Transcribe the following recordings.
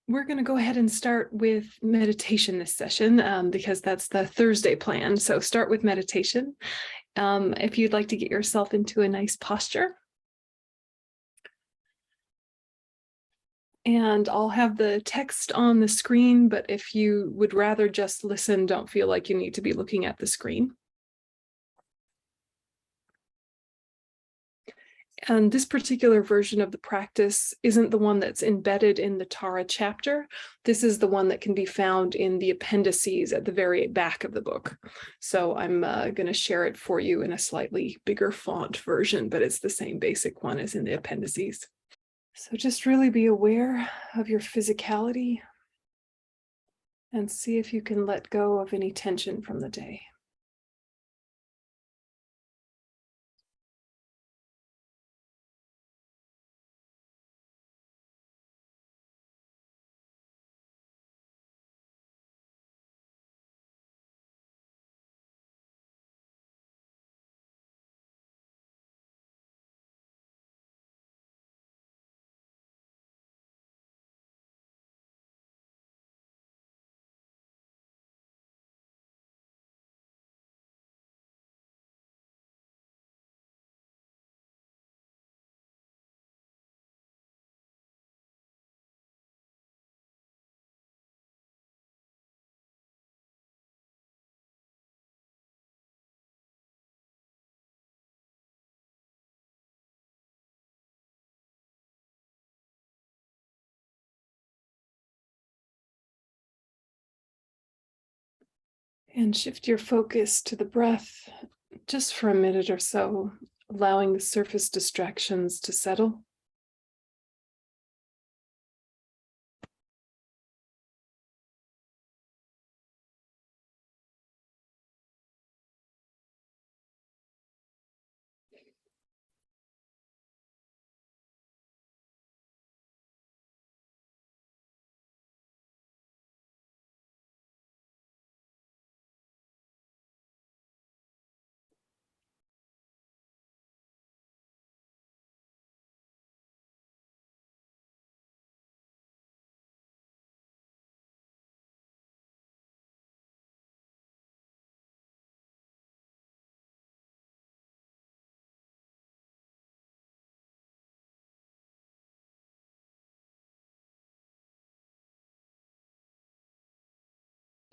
We're going to go ahead and start with meditation this session because that's the Thursday plan. So start with meditation. If you'd like to get yourself into a nice posture. And I'll have the text on the screen, but if you would rather just listen, don't feel like you need to be looking at the screen. And this particular version of the practice isn't the one that's embedded in the Tara chapter. This is the one that can be found in the appendices at the very back of the book. So I'm going to share it for you in a slightly bigger font version, but it's the same basic one as in the appendices. So just really be aware of your physicality and see if you can let go of any tension from the day. And shift your focus to the breath just for a minute or so, allowing the surface distractions to settle.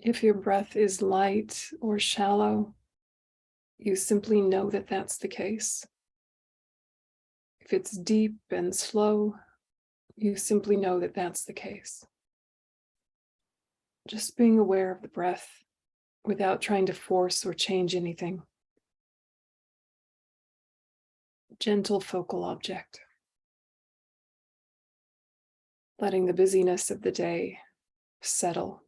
If your breath is light or shallow, you simply know that that's the case. If it's deep and slow, you simply know that that's the case. Just being aware of the breath without trying to force or change anything. Gentle focal object. Letting the busyness of the day settle.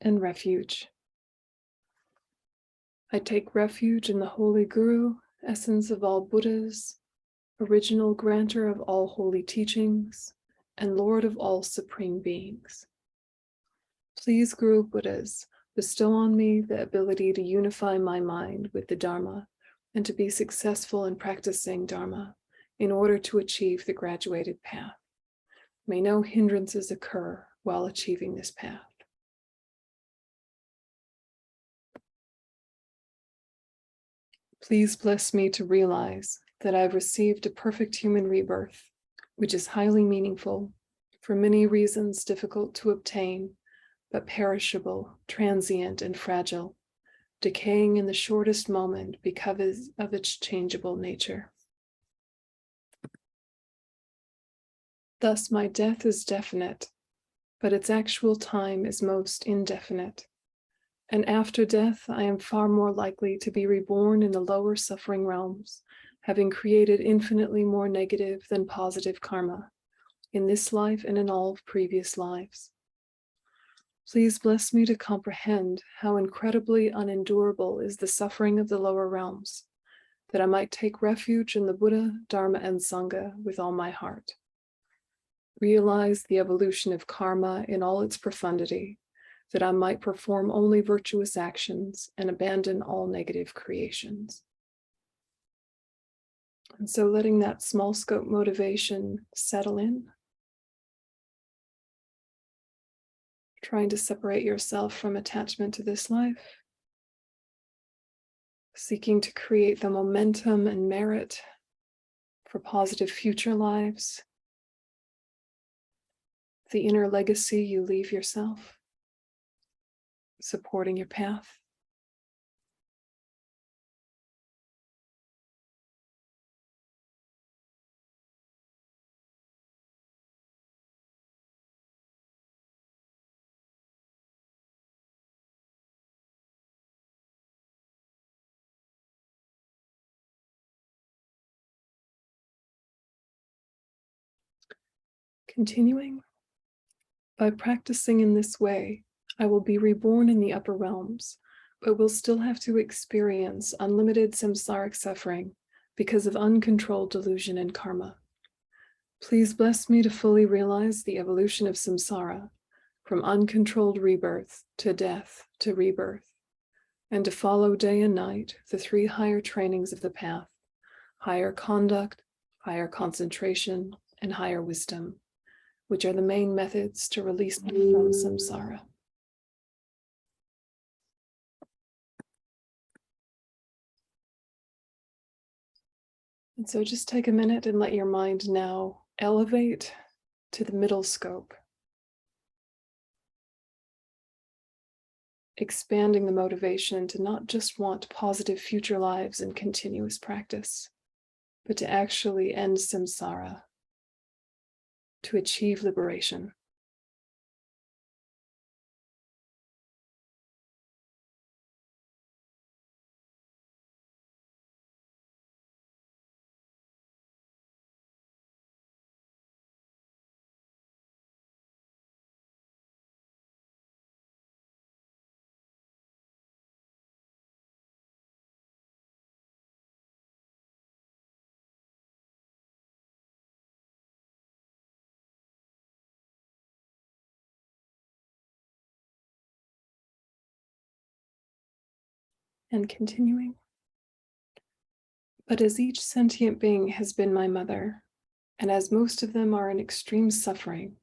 And refuge. I take refuge in the Holy Guru, essence of all Buddhas, original grantor of all holy teachings, and Lord of all supreme beings. Please, Guru Buddhas, bestow on me the ability to unify my mind with the Dharma and to be successful in practicing Dharma in order to achieve the graduated path. May no hindrances occur while achieving this path. Please bless me to realize that I've received a perfect human rebirth, which is highly meaningful, for many reasons difficult to obtain, but perishable, transient, and fragile, decaying in the shortest moment because of its changeable nature. Thus, my death is definite, but its actual time is most indefinite. And after death, I am far more likely to be reborn in the lower suffering realms, having created infinitely more negative than positive karma, in this life and in all previous lives. Please bless me to comprehend how incredibly unendurable is the suffering of the lower realms, that I might take refuge in the Buddha, Dharma, and Sangha with all my heart. Realize the evolution of karma in all its profundity, that I might perform only virtuous actions and abandon all negative creations. And so letting that small scope motivation settle in, trying to separate yourself from attachment to this life, seeking to create the momentum and merit for positive future lives, the inner legacy you leave yourself, supporting your path. Continuing, by practicing in this way, I will be reborn in the upper realms, but will still have to experience unlimited samsaric suffering because of uncontrolled delusion and karma. Please bless me to fully realize the evolution of samsara, from uncontrolled rebirth to death to rebirth, and to follow day and night the three higher trainings of the path: higher conduct, higher concentration, and higher wisdom, which are the main methods to release me from samsara. And so just take a minute and let your mind now elevate to the middle scope, expanding the motivation to not just want positive future lives and continuous practice, but to actually end samsara, to achieve liberation. And continuing. But as each sentient being has been my mother, and as most of them are in extreme suffering,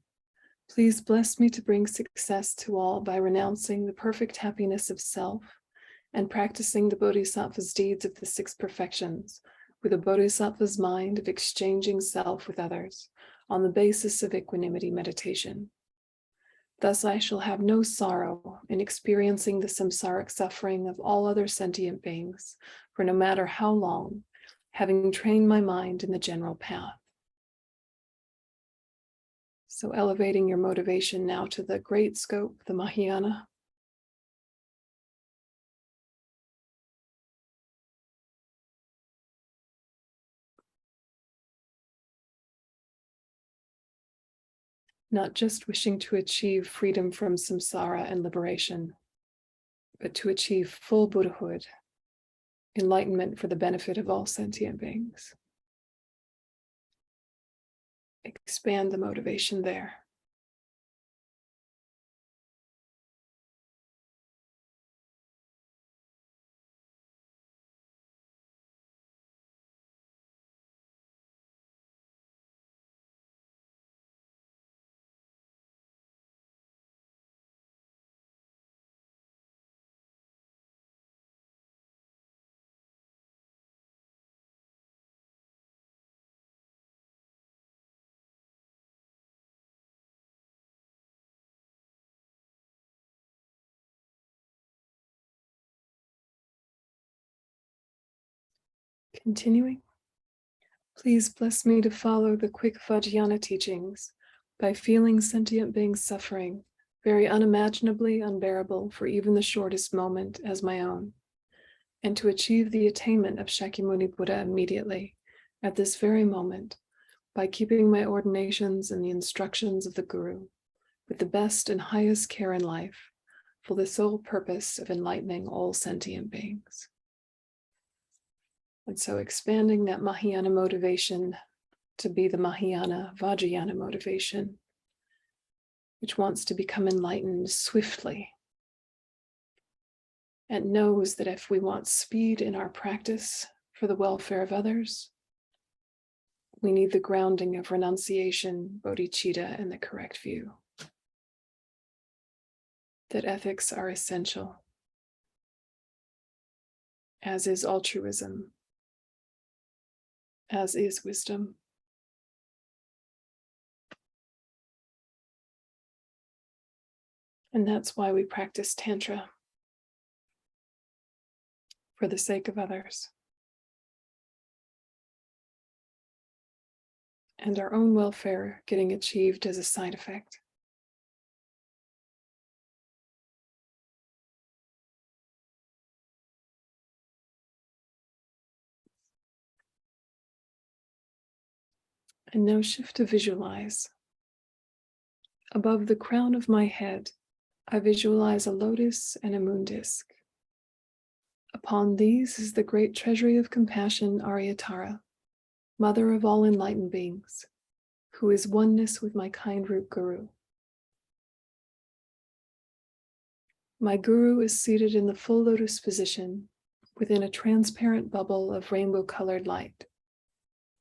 please bless me to bring success to all by renouncing the perfect happiness of self and practicing the Bodhisattva's deeds of the six perfections with a Bodhisattva's mind of exchanging self with others on the basis of equanimity meditation. Thus I shall have no sorrow in experiencing the samsaric suffering of all other sentient beings, for no matter how long, having trained my mind in the general path. So elevating your motivation now to the great scope, the Mahayana. Not just wishing to achieve freedom from samsara and liberation, but to achieve full Buddhahood, enlightenment for the benefit of all sentient beings. Expand the motivation there. Continuing, please bless me to follow the quick Vajrapani teachings by feeling sentient beings suffering, very unimaginably unbearable for even the shortest moment as my own, and to achieve the attainment of Shakyamuni Buddha immediately, at this very moment, by keeping my ordinations and the instructions of the Guru, with the best and highest care in life, for the sole purpose of enlightening all sentient beings. And so expanding that Mahayana motivation to be the Mahayana Vajrayana motivation, which wants to become enlightened swiftly and knows that if we want speed in our practice for the welfare of others, we need the grounding of renunciation, bodhicitta, and the correct view. That ethics are essential, as is altruism, as is wisdom. And that's why we practice Tantra, for the sake of others. And our own welfare getting achieved as a side effect. And now shift to visualize. Above the crown of my head, I visualize a lotus and a moon disk. Upon these is the great treasury of compassion, Aryatara, mother of all enlightened beings, who is oneness with my kind root Guru. My Guru is seated in the full lotus position within a transparent bubble of rainbow-colored light,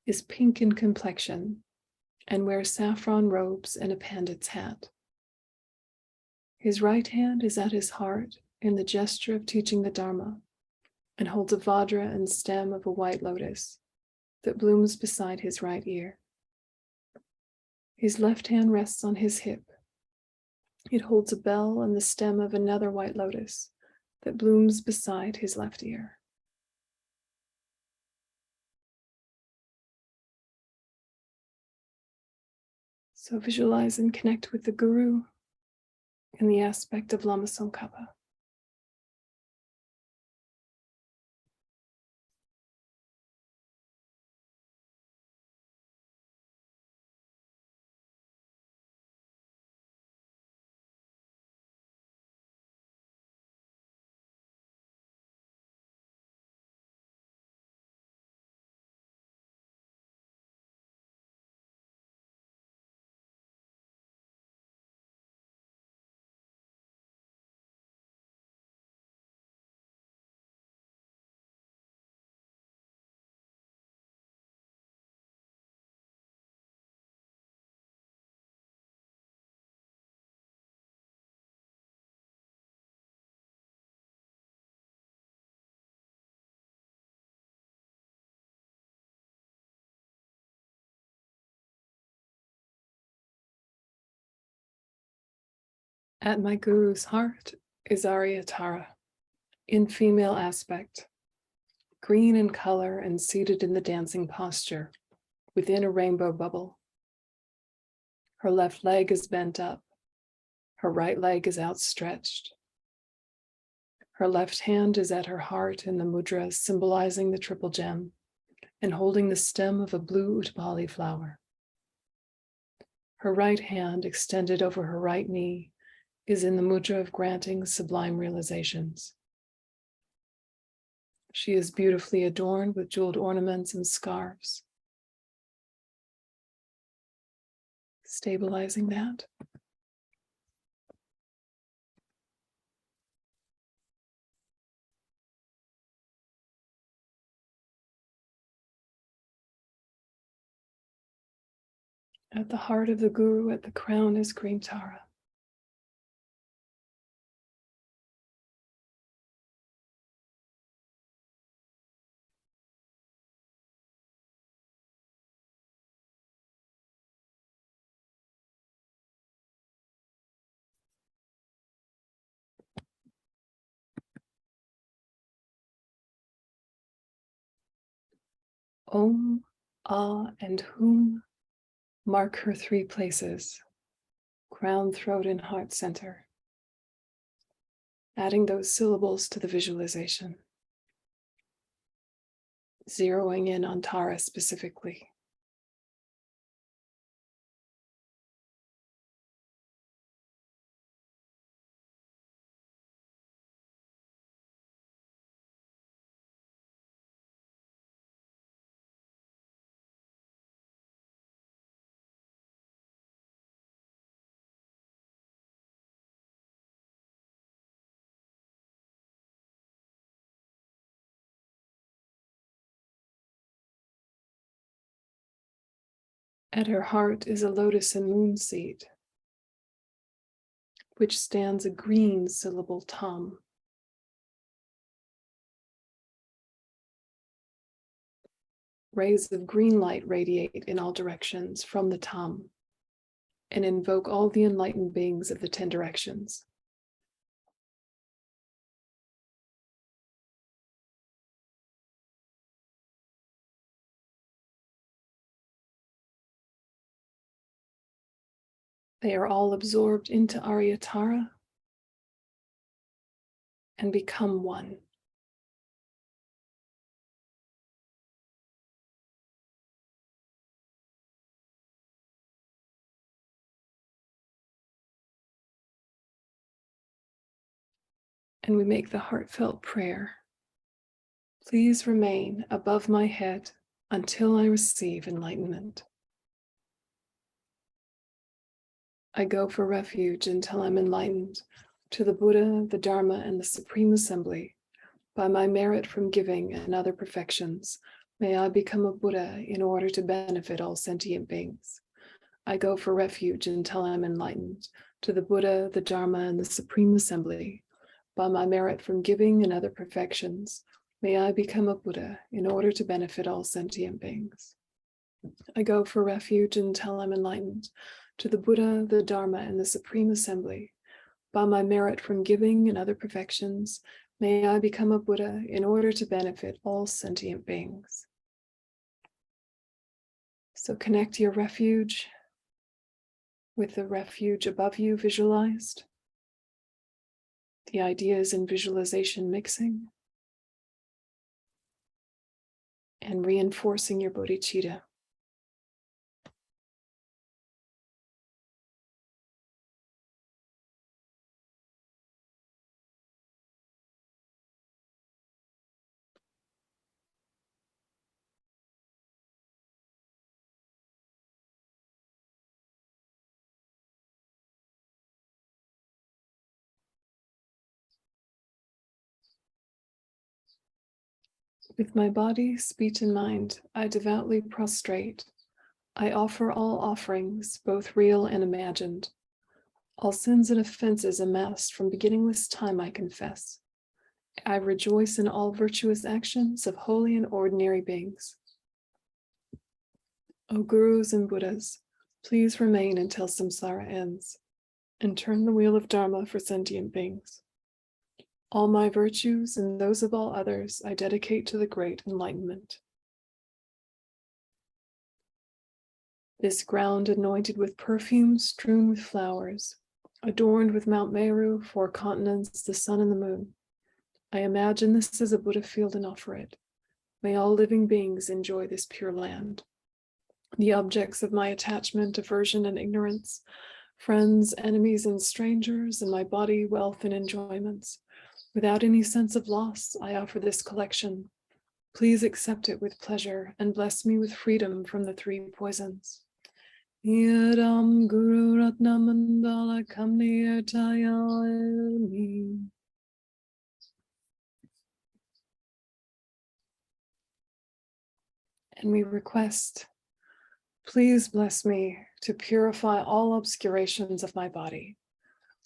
is pink in complexion, and wears saffron robes and a pandit's hat. His right hand is at his heart in the gesture of teaching the Dharma, and holds a vajra and stem of a white lotus that blooms beside his right ear. His left hand rests on his hip. It holds a bell and the stem of another white lotus that blooms beside his left ear. So visualize and connect with the Guru in the aspect of Lama Zopa. At my Guru's heart is Aryatara, in female aspect, green in color and seated in the dancing posture, within a rainbow bubble. Her left leg is bent up, her right leg is outstretched. Her left hand is at her heart in the mudra symbolizing the triple gem and holding the stem of a blue utpali flower. Her right hand, extended over her right knee, is in the mudra of granting sublime realizations. She is beautifully adorned with jeweled ornaments and scarves. Stabilizing that. At the heart of the Guru, at the crown, is green Tara. Om, Ah, and Hum mark her 3 places, crown, throat, and heart center, adding those syllables to the visualization, zeroing in on Tara specifically. At her heart is a lotus and moon seed, which stands a green syllable Tam. Rays of green light radiate in all directions from the Tam and invoke all the enlightened beings of the 10 directions. They are all absorbed into Aryatara and become one. And we make the heartfelt prayer. Please remain above my head until I receive enlightenment. I go for refuge until I'm enlightened to the Buddha, the Dharma, and the Supreme Assembly. By my merit from giving and other perfections, may I become a Buddha in order to benefit all sentient beings. I go for refuge until I'm enlightened to the Buddha, the Dharma, and the Supreme Assembly. By my merit from giving and other perfections, may I become a Buddha in order to benefit all sentient beings. I go for refuge until I'm enlightened to the Buddha, the Dharma, and the Supreme Assembly. By my merit from giving and other perfections, may I become a Buddha in order to benefit all sentient beings. So connect your refuge with the refuge above you visualized. The ideas in visualization mixing and reinforcing your bodhicitta. With my body, speech, and mind, I devoutly prostrate. I offer all offerings, both real and imagined. All sins and offenses amassed from beginningless time I confess. I rejoice in all virtuous actions of holy and ordinary beings. O Gurus and Buddhas, please remain until samsara ends, and turn the wheel of Dharma for sentient beings. All my virtues and those of all others I dedicate to the great enlightenment. This ground anointed with perfume, strewn with flowers, adorned with Mount Meru, 4 continents, the sun and the moon. I imagine this as a Buddha field and offer it. May all living beings enjoy this pure land. The objects of my attachment, aversion, and ignorance, friends, enemies, and strangers, and my body, wealth, and enjoyments. Without any sense of loss, I offer this collection. Please accept it with pleasure and bless me with freedom from the 3 poisons. Yadam Guru Ratna Mandala Kamniyatayami. And we request, please bless me to purify all obscurations of my body,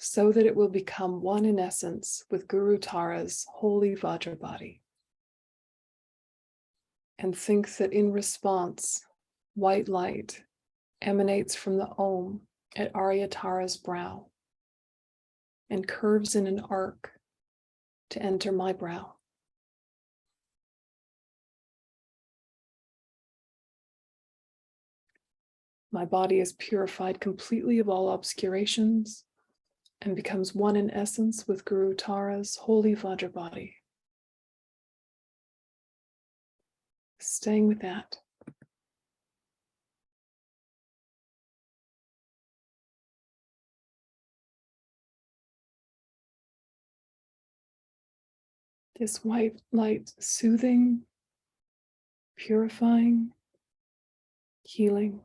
so that it will become one in essence with Guru Tara's holy Vajrapani. And think that in response, white light emanates from the Om at Aryatara's brow and curves in an arc to enter my brow. My body is purified completely of all obscurations and becomes one in essence with Guru Tara's holy Vajrapani. Staying with that. This white light soothing, purifying, healing.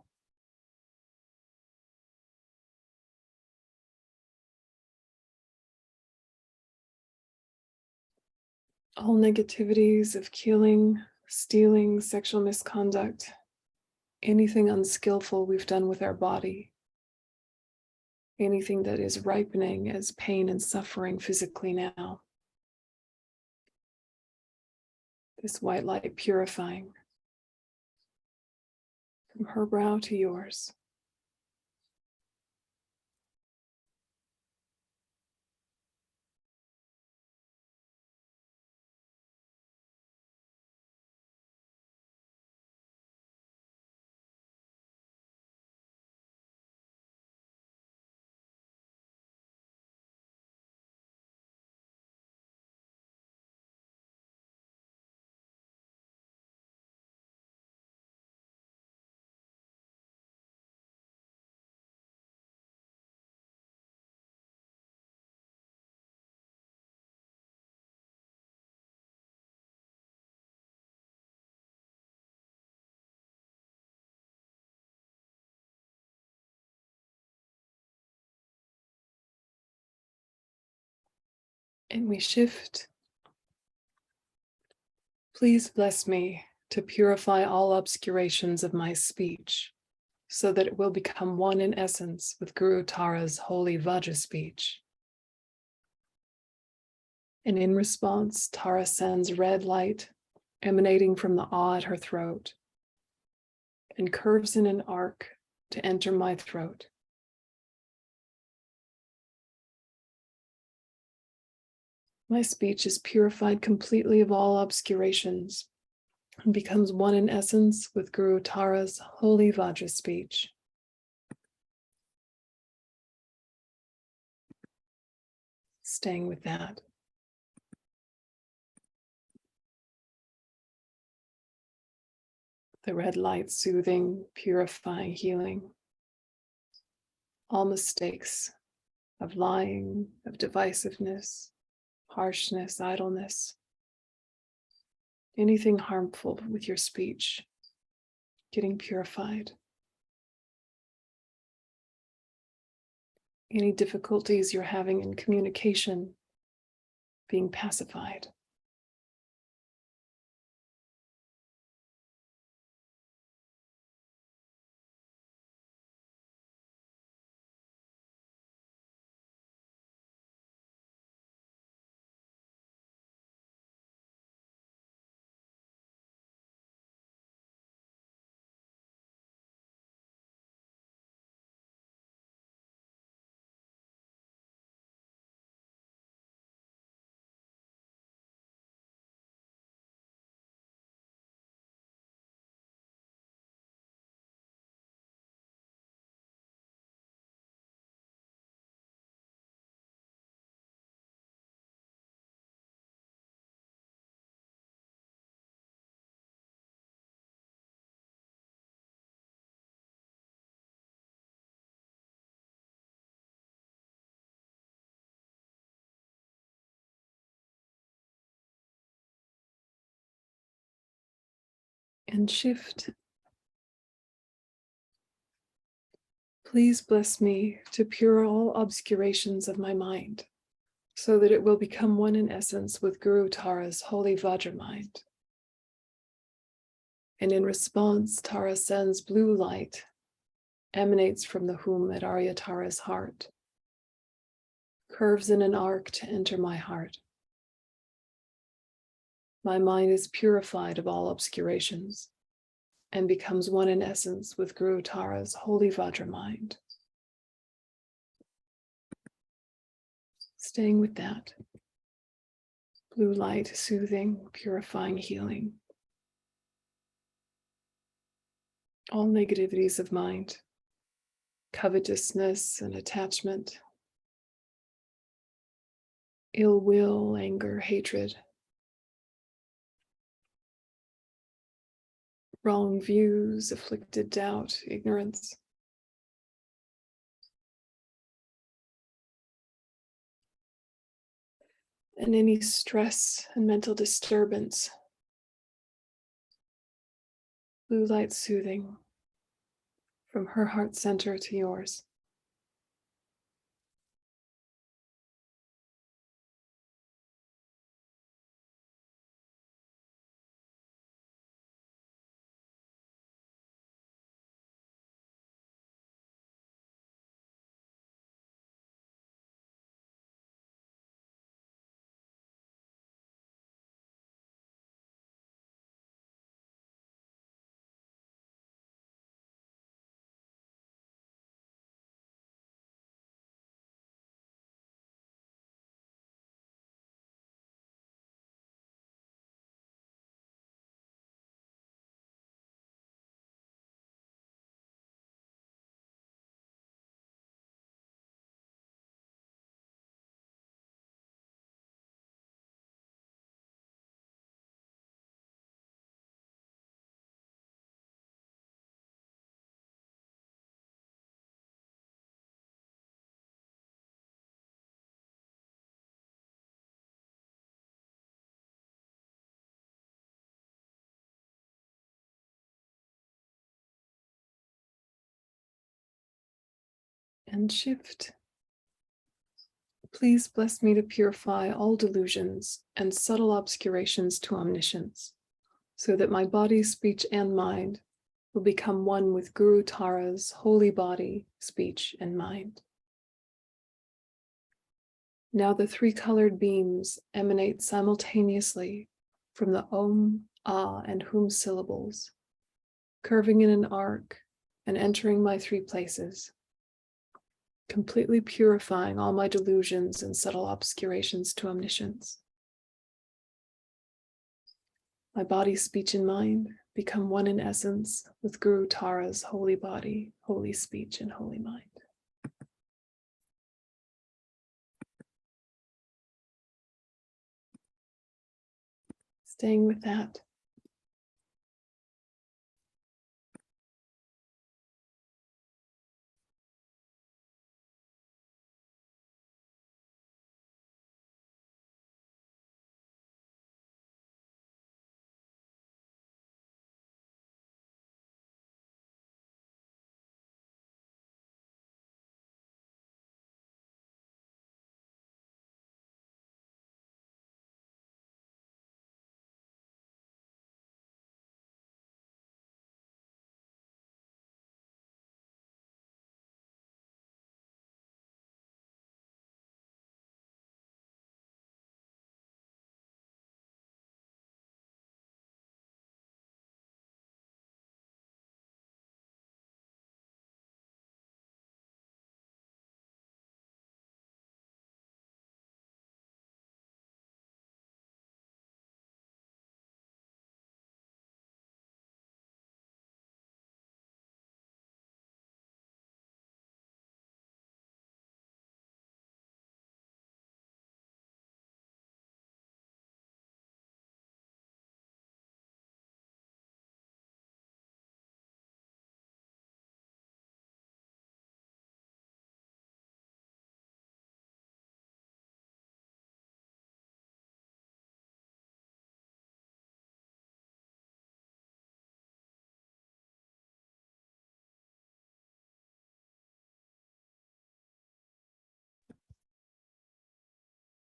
All negativities of killing, stealing, sexual misconduct, anything unskillful we've done with our body, anything that is ripening as pain and suffering physically now. This white light purifying from her brow to yours. And we shift. Please bless me to purify all obscurations of my speech, so that it will become one in essence with Guru Tara's holy Vajra speech. And in response, Tara sends red light emanating from the awe at her throat and curves in an arc to enter my throat. My speech is purified completely of all obscurations and becomes one in essence with Guru Tara's holy Vajra speech. Staying with that. The red light soothing, purifying, healing. All mistakes of lying, of divisiveness, harshness, idleness, anything harmful with your speech, getting purified. Any difficulties you're having in communication, being pacified. And shift. Please bless me to pure all obscurations of my mind, so that it will become one in essence with Guru Tara's holy Vajra mind. And in response, Tara sends blue light, emanates from the whom at Arya Tara's heart, curves in an arc to enter my heart. My mind is purified of all obscurations and becomes one in essence with Guru Tara's holy Vajra mind. Staying with that. Blue light, soothing, purifying, healing. All negativities of mind covetousness and attachment, ill will, anger, hatred, wrong views, afflicted doubt, ignorance. And any stress and mental disturbance. Blue light soothing from her heart center to yours. And shift. Please bless me to purify all delusions and subtle obscurations to omniscience, so that my body, speech, and mind will become one with Guru Tara's holy body, speech, and mind. Now the three-colored beams emanate simultaneously from the Om, Ah, and Hum syllables, curving in an arc and entering my three places, completely purifying all my delusions and subtle obscurations to omniscience. My body, speech, and mind become one in essence with Guru Tara's holy body, holy speech, and holy mind. Staying with that.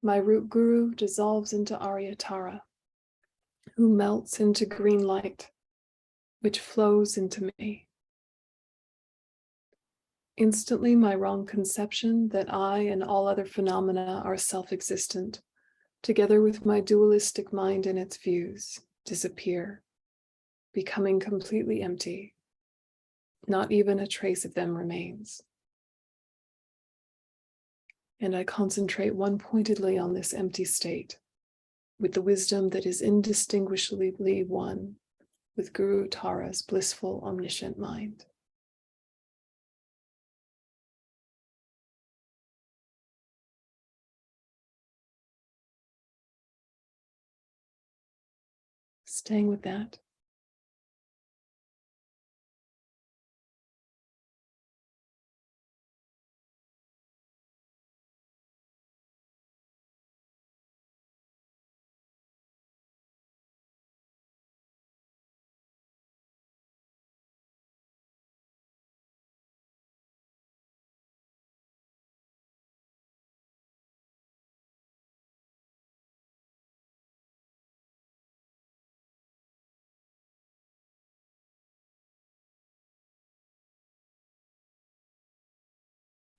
My root guru dissolves into Arya Tara, who melts into green light, which flows into me. Instantly, my wrong conception that I and all other phenomena are self-existent, together with my dualistic mind and its views, disappear, becoming completely empty. Not even a trace of them remains. And I concentrate one-pointedly on this empty state, with the wisdom that is indistinguishably one with Guru Tara's blissful, omniscient mind. staying with that.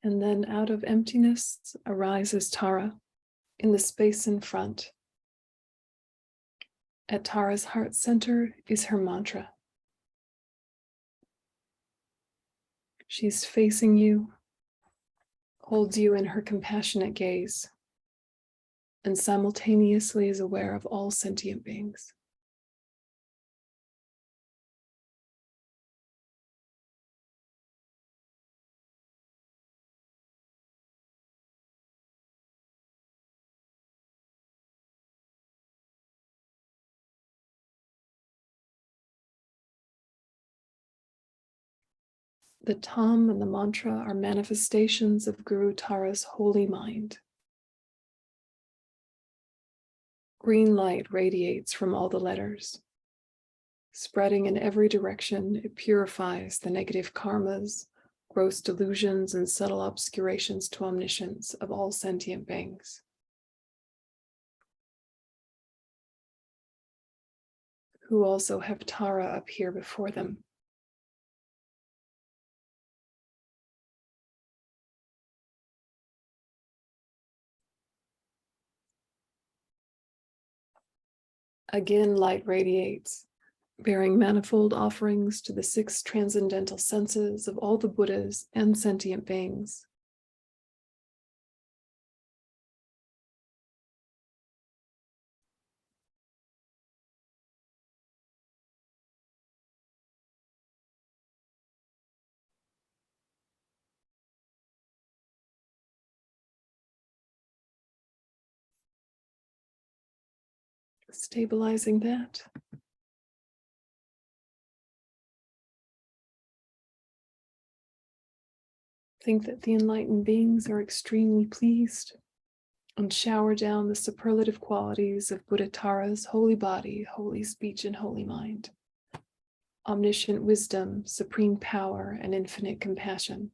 And then out of emptiness arises Tara in the space in front. At Tara's heart center is her mantra. She's facing you, holds you in her compassionate gaze, and simultaneously is aware of all sentient beings. The Tam and the mantra are manifestations of Guru Tara's holy mind. Green light radiates from all the letters. Spreading in every direction, it purifies the negative karmas, gross delusions, and subtle obscurations to omniscience of all sentient beings. Who also have Tara appear before them. Again, light radiates, bearing manifold offerings to the 6 transcendental senses of all the Buddhas and sentient beings. Stabilizing that. Think that the enlightened beings are extremely pleased and shower down the superlative qualities of Buddha Tara's holy body, holy speech, and holy mind. Omniscient wisdom, supreme power, and infinite compassion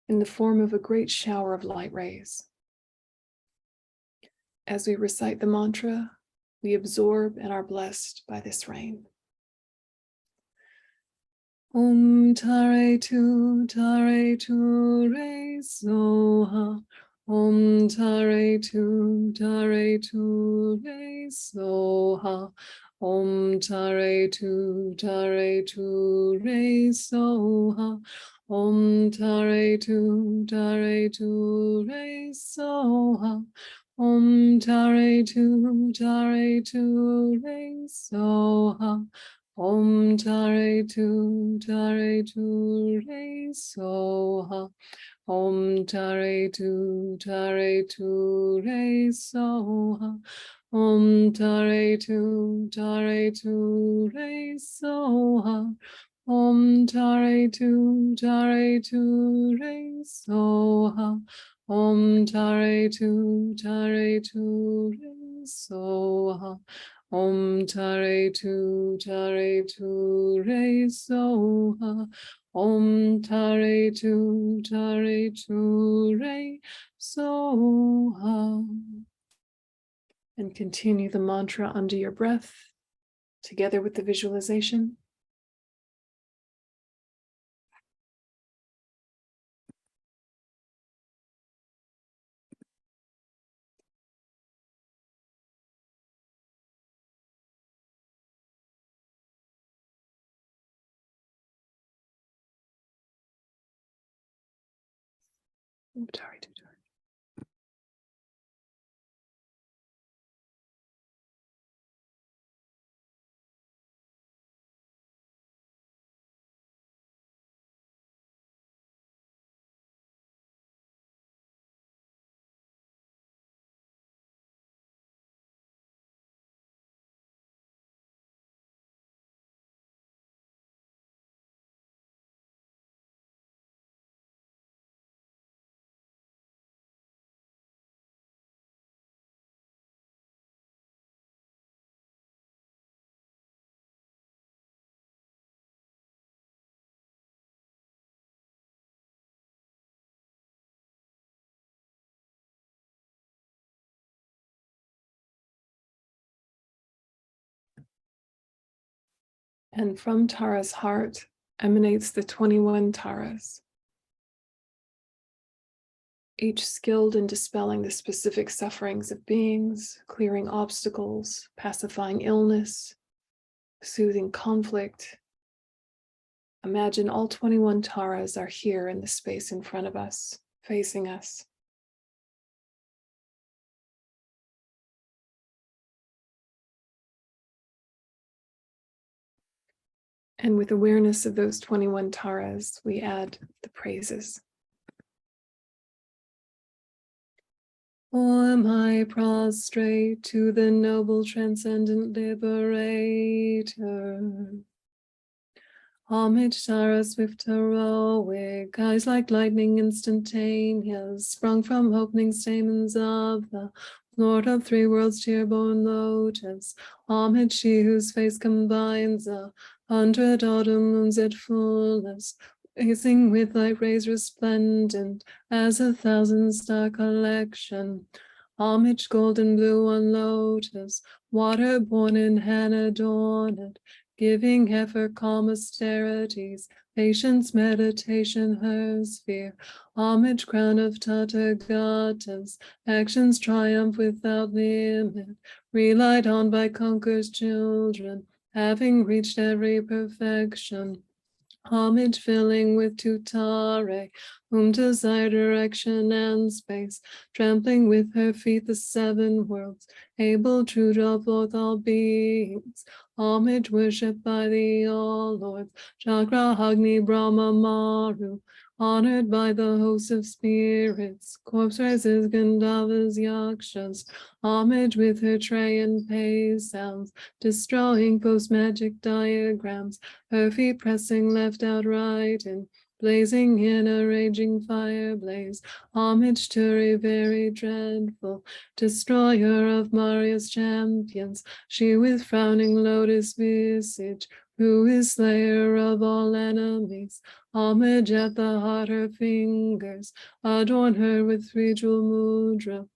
in the form of a great shower of light rays. As we recite the mantra, we absorb and are blessed by this rain. Om Tare Tu Re Soha. Om Tare Tu Re Soha. Om Tare Tu Re Soha. Om Tare Tu Re Soha. Om Tare Tu Re Soha. Om Tare Tu Re Soha. Om Tare Tu Re Soha. Om Tare Tu Re Soha. Om Tare Tu Re Soha. Om Tare Tu Re Soha. Om Tare Tu Re Soha. Om Tare Tu Re Soha. And continue the mantra under your breath, together with the visualization. Om Tare Tu And from Tara's heart emanates the 21 Taras, each skilled in dispelling the specific sufferings of beings, clearing obstacles, pacifying illness, soothing conflict. Imagine all 21 Taras are here in the space in front of us, facing us. And with awareness of those 21 Taras, we add the praises. Or am I prostrate to the noble transcendent liberator? Homage, Tara, swift, heroic, eyes like lightning instantaneous, sprung from opening stamens of the Lord of three worlds, tear-born lotus. Homage, she whose face combines 100 autumn moons at fullness, blazing with light rays resplendent as 1,000-star collection. Homage, golden blue on lotus, water-born in hand adorned, giving effort calm austerities, patience, meditation, her sphere. Homage, crown of Tathagatas, actions triumph without limit, relied on by conquerors' children, having reached every perfection. Homage filling with tutare, whom desire direction and space, trampling with her feet the 7 worlds, able to draw forth all beings. Homage worshipped by the all lords, Chakra, Agni, Brahma, Maru, honored by the host of spirits, corpse rises, Gandharvas, Yakshas. Homage with her tray and pay sounds, destroying post-magic diagrams, her feet pressing left out right and blazing in a raging fire blaze. Homage to her very dreadful, destroyer of Maria's champions, she with frowning lotus visage, who is slayer of all enemies. Homage at the heart, her fingers adorn her with 3 jewel mudra.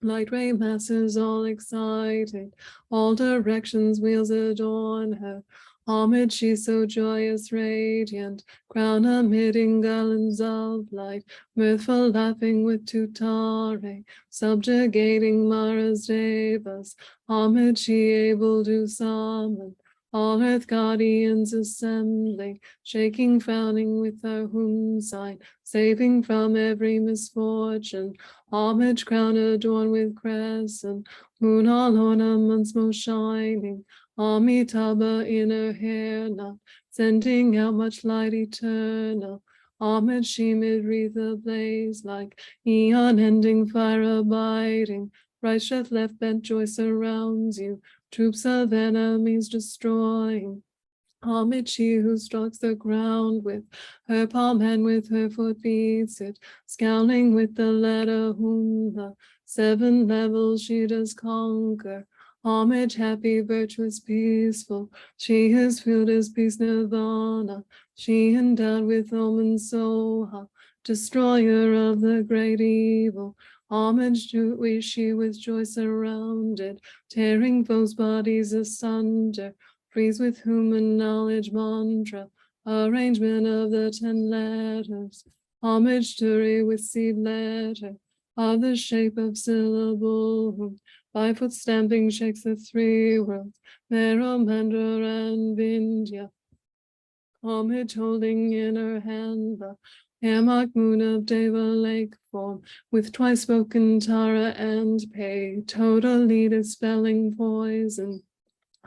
Light ray masses all excited, all directions wheels adorn her. Homage, she so joyous, radiant, crown emitting garlands of light, mirthful laughing with tutare, subjugating Mara's devas. Homage, she able to summon all earth guardians assembling, shaking, frowning with her hum sign, saving from every misfortune. Homage, crown adorned with crescent, moon all ornaments most shining. Amitabha in her hair knot, sending out much light eternal. Homage, she mid wreath ablaze like eon ending fire abiding. Right strength left bent joy surrounds you, troops of enemies destroying. Homage, she who stalks the ground with her palm hand, with her foot beats it, scowling with the letter whom the 7 levels she does conquer. Homage, happy, virtuous, peaceful, she is filled as peace nirvana, she endowed with omen soha, destroyer of the great evil. Homage to we, she with joy surrounded, tearing foes' bodies asunder, freeze with human knowledge mantra, arrangement of the 10 letters. Homage to with seed letter, of the shape of syllable, by foot stamping shakes the 3 worlds, Mero, Mandra, and Vindhya. Homage holding in her hand the hammock moon of Deva lake form, with twice spoken Tara and Pei, totally dispelling poison.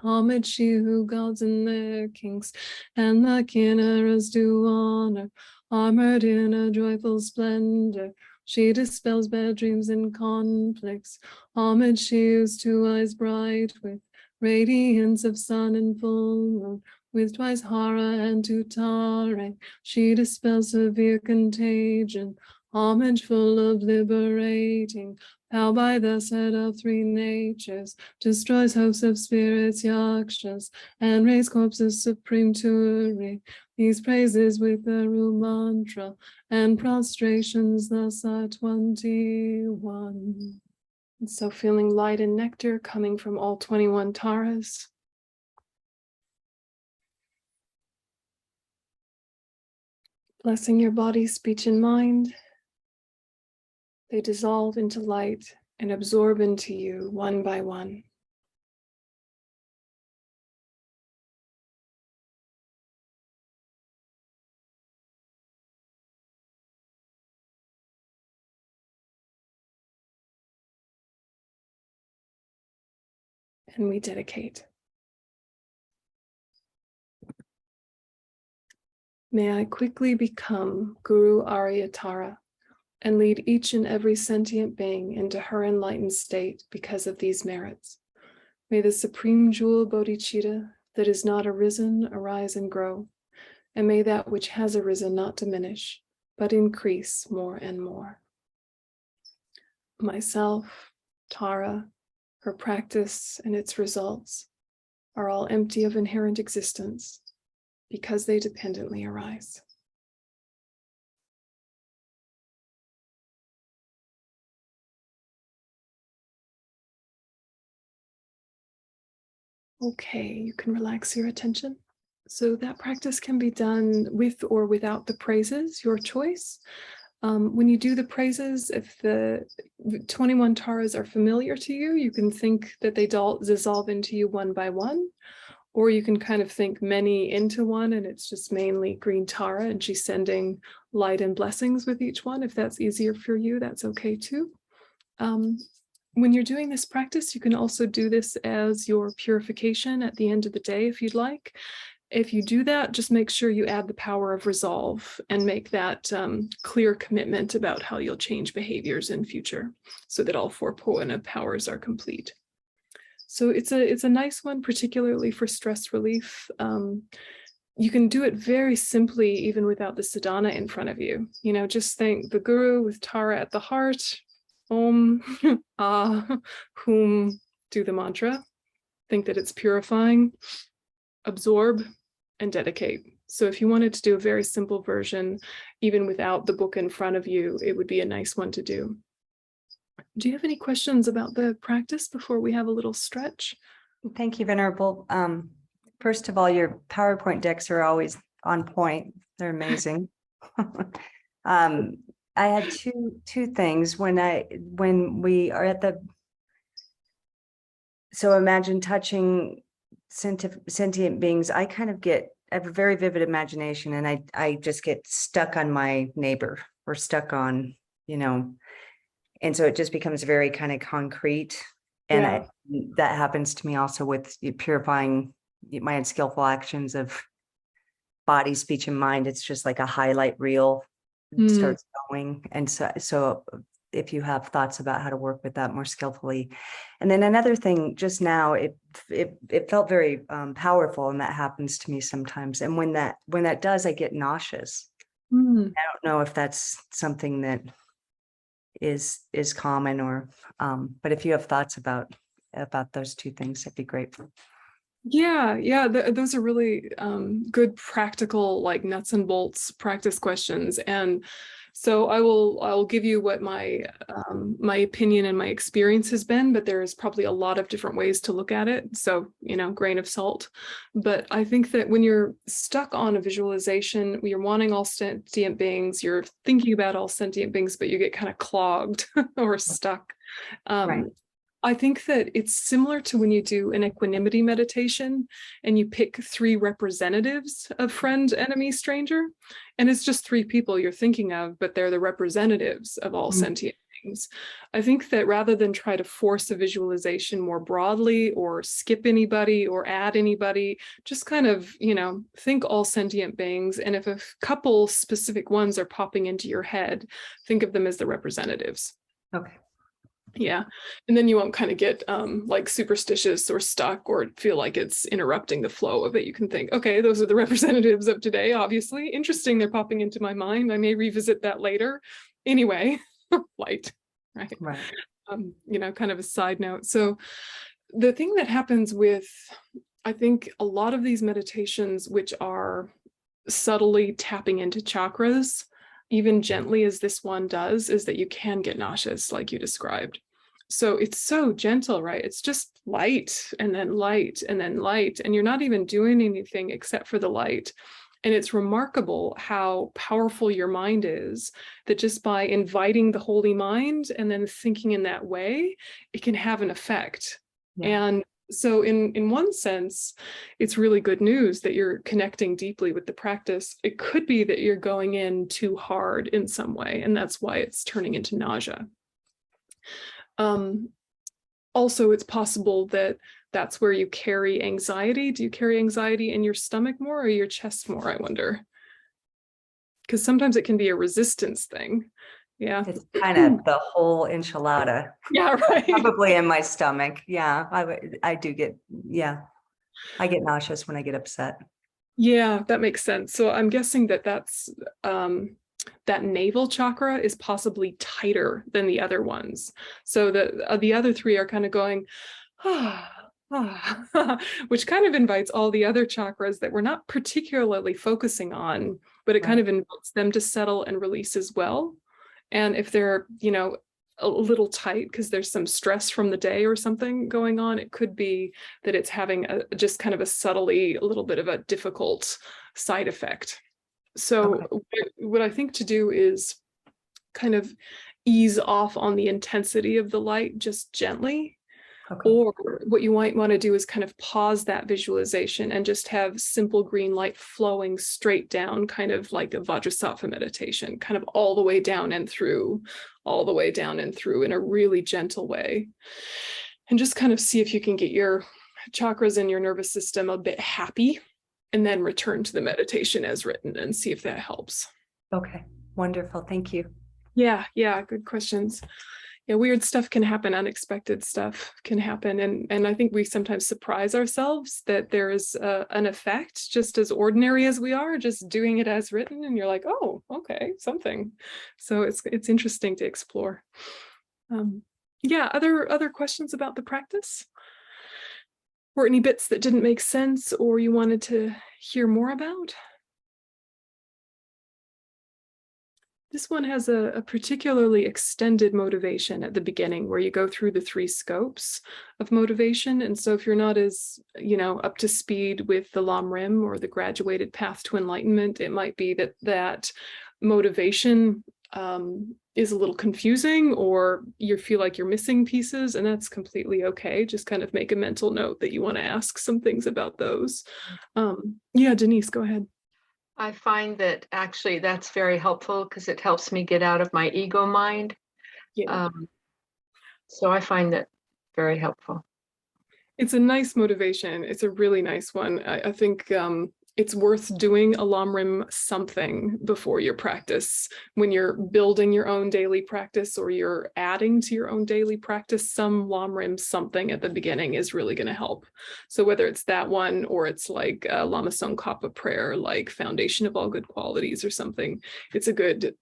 Homage, she who gods and their kings and the kinnaras do honor, armored in a joyful splendor. She dispels bad dreams and conflicts. Homage, she whose 2 eyes bright with radiance of sun and full moon, with twice Hara and Tutare, she dispels severe contagion. Homage full of liberating power by the set of 3 natures, destroys hosts of spirits, yakshas, and raise corpses supreme Turi. These praises with the Ru mantra, and prostrations thus are 21. And so feeling light and nectar coming from all 21 Taras. Blessing your body, speech, and mind. They dissolve into light and absorb into you one by one. And we dedicate. May I quickly become Guru Arya Tara and lead each and every sentient being into her enlightened state because of these merits. May the supreme jewel bodhicitta that is not arisen arise and grow, and may that which has arisen not diminish, but increase more and more. Myself, Tara, her practice and its results are all empty of inherent existence because they dependently arise. Okay, you can relax your attention. So that practice can be done with or without the praises, your choice. When you do the praises, if the 21 taras are familiar to you, you can think that they dissolve into you one by one, or you can kind of think many into one and it's just mainly green Tara and she's sending light and blessings with each one. If that's easier for you, that's okay too. When you're doing this practice, you can also do this as your purification at the end of the day if you'd like. If you do that, just make sure you add the power of resolve and make that clear commitment about how you'll change behaviors in future so that all 4 Poana powers are complete. So it's a nice one, particularly for stress relief. You can do it very simply, even without the sadhana in front of you. You know, just think the Guru with Tara at the heart, Om, Ah, Hum, do the mantra. Think that it's purifying, absorb, and dedicate. So if you wanted to do a very simple version, even without the book in front of you, it would be a nice one to do. Do you have any questions about the practice before we have a little stretch? Thank you, Venerable. First of all, your PowerPoint decks are always on point. They're amazing. I had two things when we are at the, so imagine touching sentient beings. I have a very vivid imagination, and I just get stuck on my neighbor or stuck on, and so it just becomes very kind of concrete. And that happens to me also with purifying my unskillful actions of body, speech, and mind. It's just like a highlight reel starts going. And so if you have thoughts about how to work with that more skillfully. And then another thing, just now, it felt very powerful, and that happens to me sometimes. And when that does, I get nauseous. I don't know if that's something that is common or but if you have thoughts about those two things, that'd be great. Those are really good practical, like nuts and bolts practice questions. And so I'll give you what my opinion and my experience has been, but there's probably a lot of different ways to look at it. So, grain of salt. But I think that when you're stuck on a visualization, you're wanting all sentient beings, you're thinking about all sentient beings, but you get kind of clogged or stuck. Right. I think that it's similar to when you do an equanimity meditation and you pick 3 representatives of friend, enemy, stranger, and it's just 3 people you're thinking of, but they're the representatives of all sentient beings. I think that rather than try to force a visualization more broadly or skip anybody or add anybody, just kind of, think all sentient beings. And if a couple specific ones are popping into your head, think of them as the representatives. Okay. Yeah. And then you won't kind of get like superstitious or stuck or feel like it's interrupting the flow of it. You can think, okay, those are the representatives of today, obviously. Interesting, they're popping into my mind. I may revisit that later. Anyway, light, right? Right. Kind of a side note. So the thing that happens with, I think, a lot of these meditations, which are subtly tapping into chakras, even gently as this one does, is that you can get nauseous, like you described. So it's so gentle, right? It's just light and then light and then light, and you're not even doing anything except for the light. And it's remarkable how powerful your mind is, that just by inviting the holy mind and then thinking in that way, it can have an effect. Yeah. And so in one sense, it's really good news that you're connecting deeply with the practice. It could be that you're going in too hard in some way, and that's why it's turning into nausea. Also, it's possible that that's where you carry anxiety. Do you carry anxiety in your stomach more or your chest more, I wonder? Because sometimes it can be a resistance thing. Yeah. It's kind of the whole enchilada. Yeah, right. Probably in my stomach. Yeah, I do get, yeah. I get nauseous when I get upset. Yeah, that makes sense. So I'm guessing that that's that navel chakra is possibly tighter than the other ones. So the other three are kind of going, which kind of invites all the other chakras that we're not particularly focusing on, but it kind of invites them to settle and release as well. And if they're, a little tight because there's some stress from the day or something going on, it could be that it's having just kind of a little bit of a difficult side effect. So what I think to do is kind of ease off on the intensity of the light just gently. Or what you might want to do is kind of pause that visualization and just have simple green light flowing straight down, kind of like a Vajrapani meditation, kind of all the way down and through, in a really gentle way. And just kind of see if you can get your chakras and your nervous system a bit happy, and then return to the meditation as written and see if that helps. Okay, wonderful. Thank you. Yeah, good questions. Yeah, weird stuff can happen, unexpected stuff can happen. And I think we sometimes surprise ourselves that there's an effect just as ordinary as we are, just doing it as written. And you're like, oh, okay, something. So it's interesting to explore. Yeah, other questions about the practice? Or any bits that didn't make sense or you wanted to hear more about? This one has a particularly extended motivation at the beginning where you go through the 3 scopes of motivation. And so if you're not as, up to speed with the Lam Rim or the graduated path to enlightenment, it might be that motivation is a little confusing, or you feel like you're missing pieces, and that's completely okay. Just kind of make a mental note that you want to ask some things about those. Yeah, Denise, go ahead. I find that actually that's very helpful because it helps me get out of my ego mind. Yeah. So I find that very helpful. It's a nice motivation. It's a really nice one. I think it's worth doing a Lam Rim something before your practice. When you're building your own daily practice or you're adding to your own daily practice, some Lam Rim something at the beginning is really going to help. So whether it's that one or it's like Lama Zopa prayer, like Foundation of All Good Qualities or something, it's a good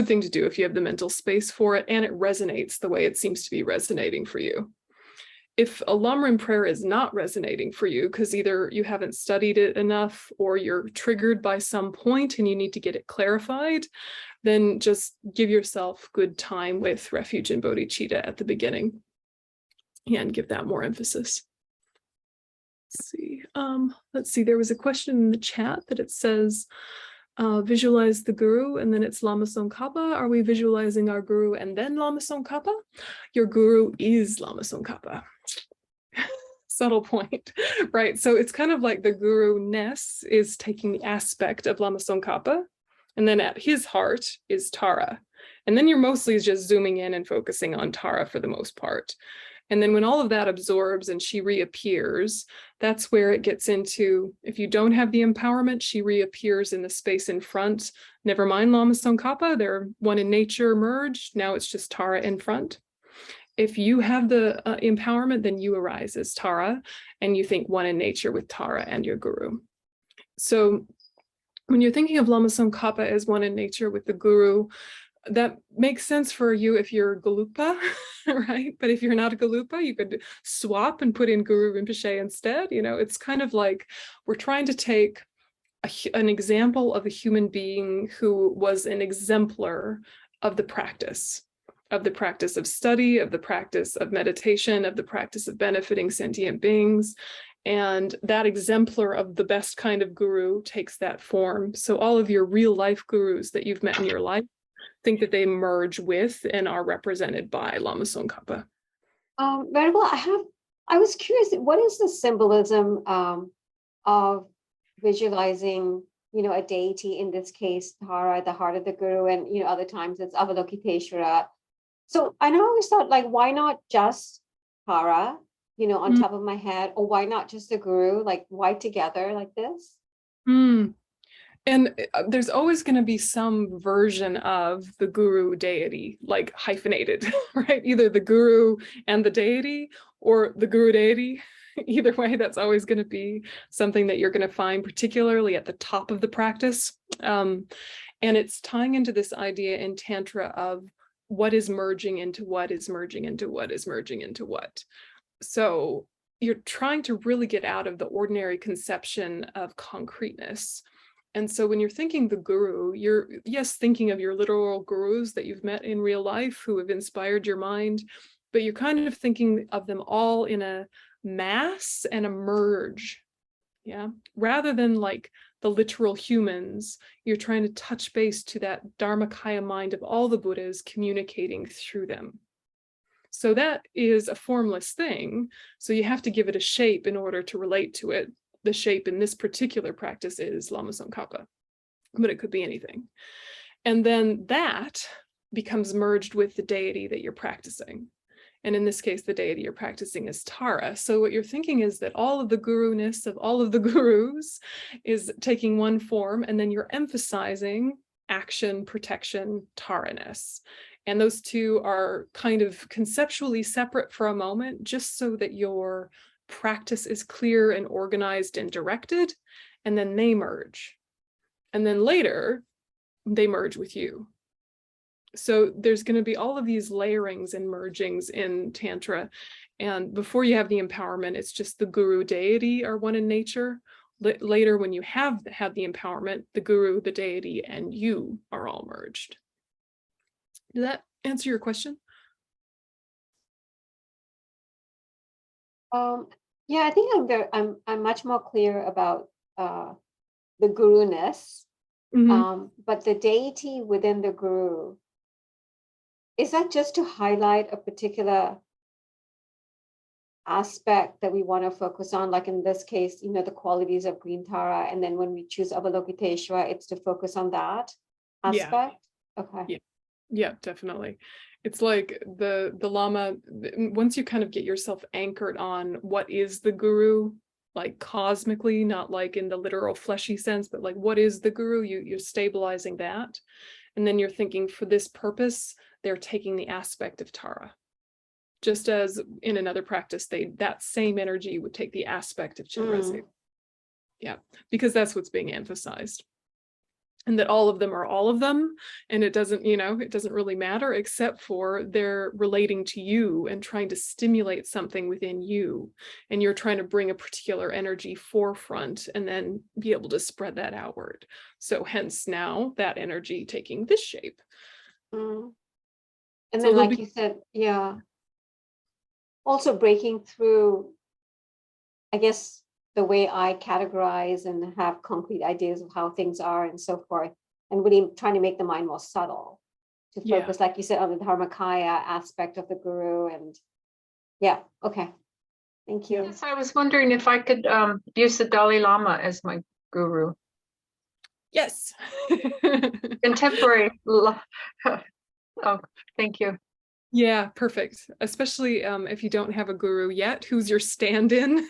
thing to do if you have the mental space for it and it resonates the way it seems to be resonating for you. If a Lam Rim prayer is not resonating for you because either you haven't studied it enough or you're triggered by some point and you need to get it clarified, then just give yourself good time with refuge and bodhicitta at the beginning and give that more emphasis. Let's see. There was a question in the chat that it says, visualize the guru and then it's Lama Zopa. Are we visualizing our guru and then Lama Zopa? Your guru is Lama Zopa. Subtle point, right? So it's kind of like the guru-ness is taking the aspect of Lama Zopa, and then at his heart is Tara. And then you're mostly just zooming in and focusing on Tara for the most part. And then when all of that absorbs and she reappears, that's where it gets into, if you don't have the empowerment, she reappears in the space in front. Never mind Lama Zopa, they're one in nature merged. Now it's just Tara in front. If you have the empowerment, then you arise as Tara and you think one in nature with Tara and your guru. So when you're thinking of Lama Zopa as one in nature with the guru, that makes sense for you if you're Galupa, right? But if you're not a Galupa, you could swap and put in Guru Rinpoche instead. It's kind of like we're trying to take an example of a human being who was an exemplar of the practice of study, of the practice of meditation, of the practice of benefiting sentient beings. And that exemplar of the best kind of guru takes that form. So all of your real life gurus that you've met in your life think that they merge with and are represented by Lama Tsongkhapa. Very well. I was curious, what is the symbolism of visualizing, a deity, in this case, Tara, the heart of the guru, and, other times it's Avalokiteshvara. So I always thought, like, why not just Tara, on top of my head, or why not just the guru, like, why together like this? And there's always going to be some version of the guru deity, like hyphenated, right? Either the guru and the deity or the guru deity. Either way, that's always going to be something that you're going to find, particularly at the top of the practice. And it's tying into this idea in Tantra of what is merging into what is merging into what is merging into what. So you're trying to really get out of the ordinary conception of concreteness. And so when you're thinking the guru, you're, yes, thinking of your literal gurus that you've met in real life who have inspired your mind, but you're kind of thinking of them all in a mass and a merge. Yeah. Rather than like the literal humans, you're trying to touch base to that Dharmakaya mind of all the Buddhas communicating through them. So that is a formless thing. So you have to give it a shape in order to relate to it. The shape in this particular practice is Lama Tsongkhapa, but it could be anything. And then that becomes merged with the deity that you're practicing. And in this case, the deity you're practicing is Tara. So what you're thinking is that all of the guru-ness of all of the gurus is taking one form, and then you're emphasizing action, protection, Tara-ness. And those two are kind of conceptually separate for a moment, just so that your practice is clear and organized and directed, and then they merge. And then later, they merge with you. So there's going to be all of these layerings and mergings in Tantra. And before you have the empowerment, it's just the guru deity are one in nature. Later, when you have had the empowerment, the guru, the deity, and you are all merged. Did that answer your question? Yeah, I think I'm much more clear about the guru-ness, but the deity within the guru, is that just to highlight a particular aspect that we want to focus on? Like in this case, the qualities of green Tara, and then when we choose Avalokiteshvara, it's to focus on that aspect? Yeah. Okay. Yeah, definitely. It's like the Lama, once you kind of get yourself anchored on what is the guru, like cosmically, not like in the literal fleshy sense, but like what is the guru, you're stabilizing that. And then you're thinking, for this purpose, they're taking the aspect of Tara. Just as in another practice, that same energy would take the aspect of Chenrezig. Yeah, because that's what's being emphasized. And that all of them are all of them, and it doesn't really matter, except for they're relating to you and trying to stimulate something within you, and you're trying to bring a particular energy forefront and then be able to spread that outward. So hence now that energy taking this shape. And then, like you said, yeah, also breaking through, I guess, the way I categorize and have concrete ideas of how things are and so forth, and really trying to make the mind more subtle, to focus, like you said, on the Dharmakaya aspect of the guru. And yeah, okay, thank you. Yes, I was wondering if I could use the Dalai Lama as my guru. Yes. Contemporary. Oh, thank you. Yeah, perfect. Especially if you don't have a guru yet, who's your stand-in?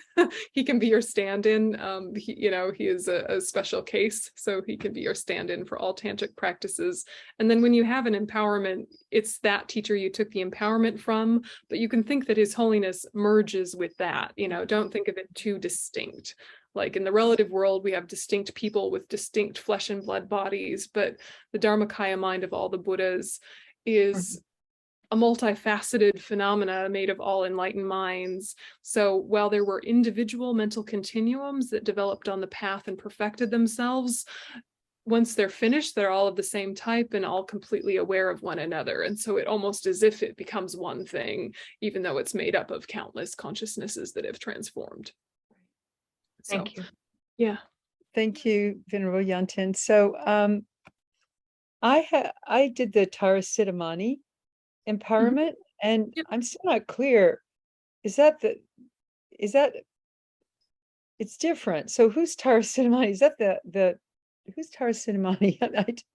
He can be your stand-in. He is a special case, so he can be your stand-in for all tantric practices. And then when you have an empowerment, it's that teacher you took the empowerment from, but you can think that His Holiness merges with that. Don't think of it too distinct. Like in the relative world, we have distinct people with distinct flesh and blood bodies, but the Dharmakaya mind of all the Buddhas is a multifaceted phenomena made of all enlightened minds. So while there were individual mental continuums that developed on the path and perfected themselves, once they're finished, they're all of the same type and all completely aware of one another. And so it almost as if it becomes one thing, even though it's made up of countless consciousnesses that have transformed. So, Thank you. yeah. Thank you, Venerable Yönten. So I did the Taurus Siddhamani empowerment, and Yep. I'm still not clear. Is that it's different. So who's Taurus Siddhamani? Is that the who's Taurus Siddhamani?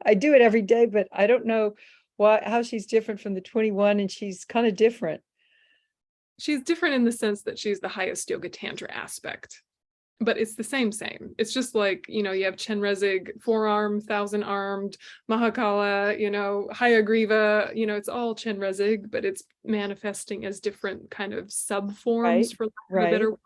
I do it every day, but I don't know how she's different from the 21, and she's kind of different. She's different in the sense that she's the highest yoga tantra aspect, but it's the same. It's just like, you know, you have Chenrezig, 4-arm, 1,000-armed, Mahakala, you know, Hayagriva, you know, it's all Chenrezig, but it's manifesting as different kind of sub-forms, for lack of a better word,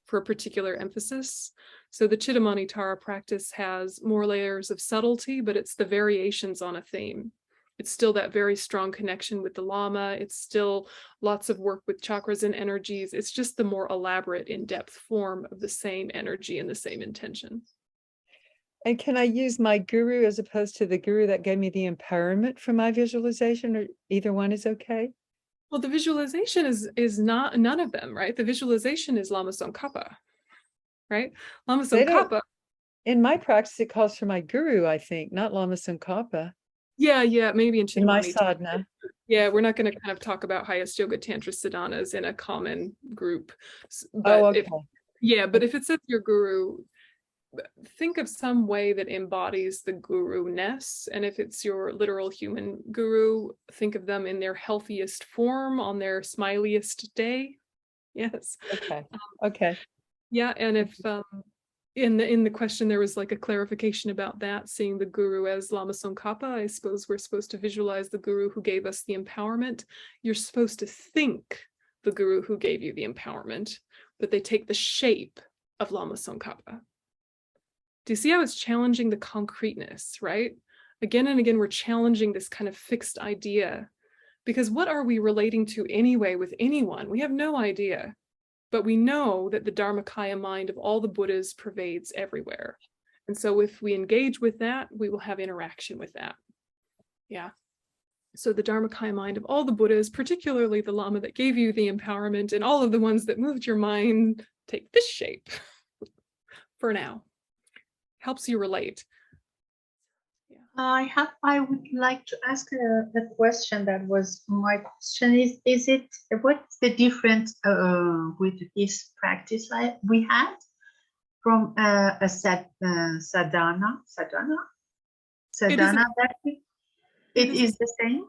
for a particular emphasis. So the Chittamani Tara practice has more layers of subtlety, but it's the variations on a theme. It's still that very strong connection with the Lama. It's still lots of work with chakras and energies. It's just the more elaborate, in-depth form of the same energy and the same intention. And can I use my guru as opposed to the guru that gave me the empowerment for my visualization, or either one is okay? Well, the visualization is not none of them, right? The visualization is Lama Zopa, right? Lama Zopa. In my practice, it calls for my guru, I think, not Lama Tsongkhapa. Yeah, maybe in my Chittamani. sadhana. Yeah, we're not going to kind of talk about highest yoga tantra sadhanas in a common group. But but if it says your guru, think of some way that embodies the guru-ness. And if it's your literal human guru, think of them in their healthiest form on their smiliest day. Yes. Okay. Yeah, and if in the question there was like a clarification about that, seeing the guru as Lama Tsongkhapa, I suppose we're supposed to visualize the guru who gave us the empowerment. You're supposed to think the guru who gave you the empowerment, but they take the shape of Lama Tsongkhapa. Do you see how it's challenging the concreteness, right? Again and again, we're challenging this kind of fixed idea, because what are we relating to anyway with anyone? We have no idea. But we know that the Dharmakaya mind of all the Buddhas pervades everywhere. And so if we engage with that, we will have interaction with that. Yeah. So the Dharmakaya mind of all the Buddhas, particularly the Lama that gave you the empowerment, and all of the ones that moved your mind, take this shape for now. Helps you relate. I would like to ask a question. That was my question. What's the difference with this practice we had from a sadhana? It is the same?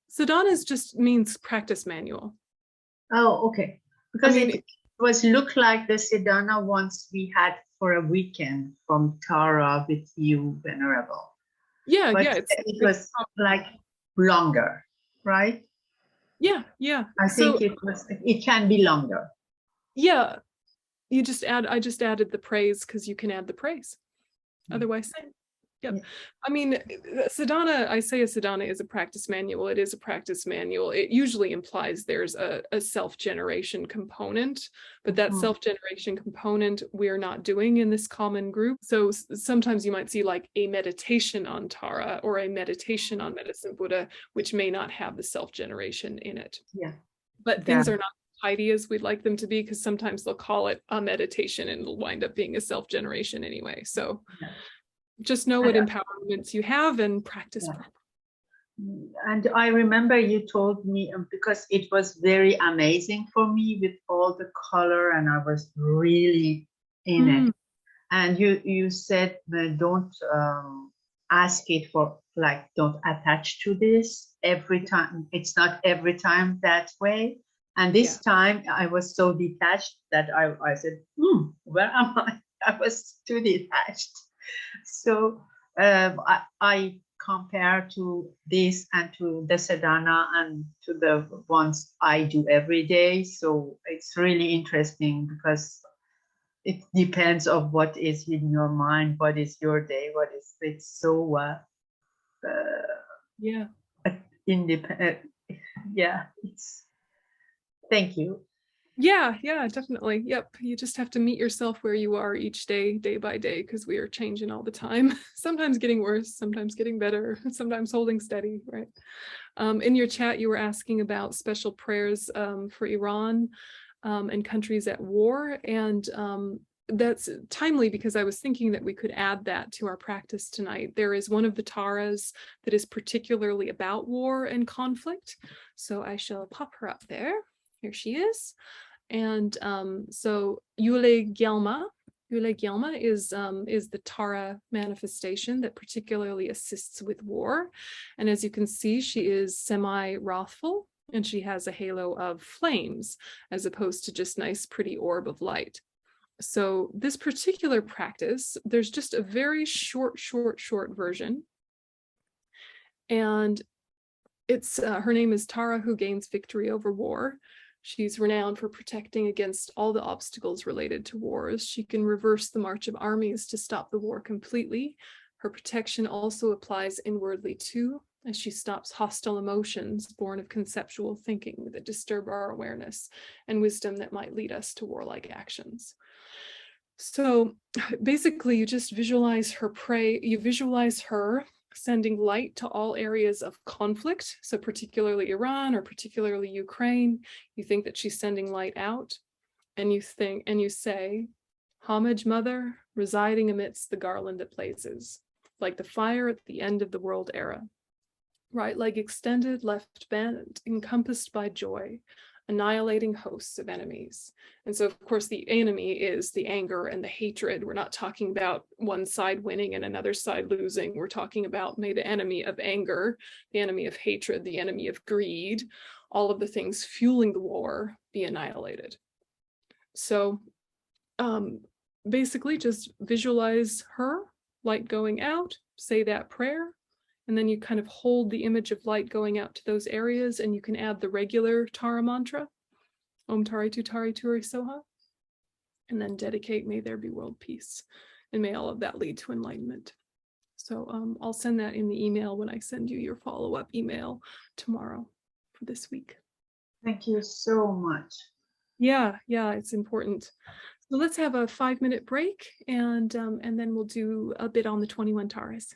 Sadhana just means practice manual. Oh, okay. Because it looked like the sadhana once we had for a weekend from Tara with you, Venerable. Yeah, but yeah. It was like longer, right? Yeah. I think it can be longer. Yeah. I just added the praise because you can add the praise. Otherwise, same. Yep. Yeah. I mean, sadhana, I say a sadhana is a practice manual. It is a practice manual. It usually implies there's a self-generation component, but that self-generation component we're not doing in this common group. So sometimes you might see like a meditation on Tara or a meditation on Medicine Buddha, which may not have the self-generation in it. Yeah. But things are not tidy as we'd like them to be, because sometimes they'll call it a meditation and it'll wind up being a self-generation anyway. So just know what empowerments you have and practice properly. And I remember you told me, because it was very amazing for me with all the color, and I was really in it. And you said, don't ask it for, like, don't attach to this every time. It's not every time that way. And this time I was so detached that I said, where am I? I was too detached. So I compare to this and to the sadhana and to the ones I do every day. So it's really interesting, because it depends on what is in your mind, what is your day, it's so independent. Thank you. Yeah, definitely. Yep. You just have to meet yourself where you are each day, day by day, because we are changing all the time. Sometimes getting worse, sometimes getting better, sometimes holding steady, right? In your chat, you were asking about special prayers for Iran and countries at war. And that's timely because I was thinking that we could add that to our practice tonight. There is one of the Taras that is particularly about war and conflict. So I shall pop her up there. Here she is. And so Yule Gyalma is the Tara manifestation that particularly assists with war. And as you can see, she is semi-wrathful, and she has a halo of flames as opposed to just nice, pretty orb of light. So this particular practice, there's just a very short version. And it's her name is Tara, who gains victory over war. She's renowned for protecting against all the obstacles related to wars. She can reverse the march of armies to stop the war completely. Her protection also applies inwardly too, as she stops hostile emotions born of conceptual thinking that disturb our awareness and wisdom that might lead us to warlike actions. So basically, you just visualize her you visualize her sending light to all areas of conflict, so particularly Iran or particularly Ukraine. You think that she's sending light out, and you say, homage, mother, residing amidst the garland of blazes, like the fire at the end of the world era. Right leg extended, left bent, encompassed by joy, annihilating hosts of enemies. And so, of course, the enemy is the anger and the hatred. We're not talking about one side winning and another side losing. We're talking about, may the enemy of anger, the enemy of hatred, the enemy of greed, all of the things fueling the war be annihilated. So basically just visualize her, light going out, say that prayer, and then you kind of hold the image of light going out to those areas, and you can add the regular Tara mantra, Om Tari Tu Tari Turi Soha, and then dedicate, may there be world peace, and may all of that lead to enlightenment. So I'll send that in the email when I send you your follow-up email tomorrow for this week. Thank you so much. Yeah, it's important. So let's have a 5-minute break, and then we'll do a bit on the 21 Taras.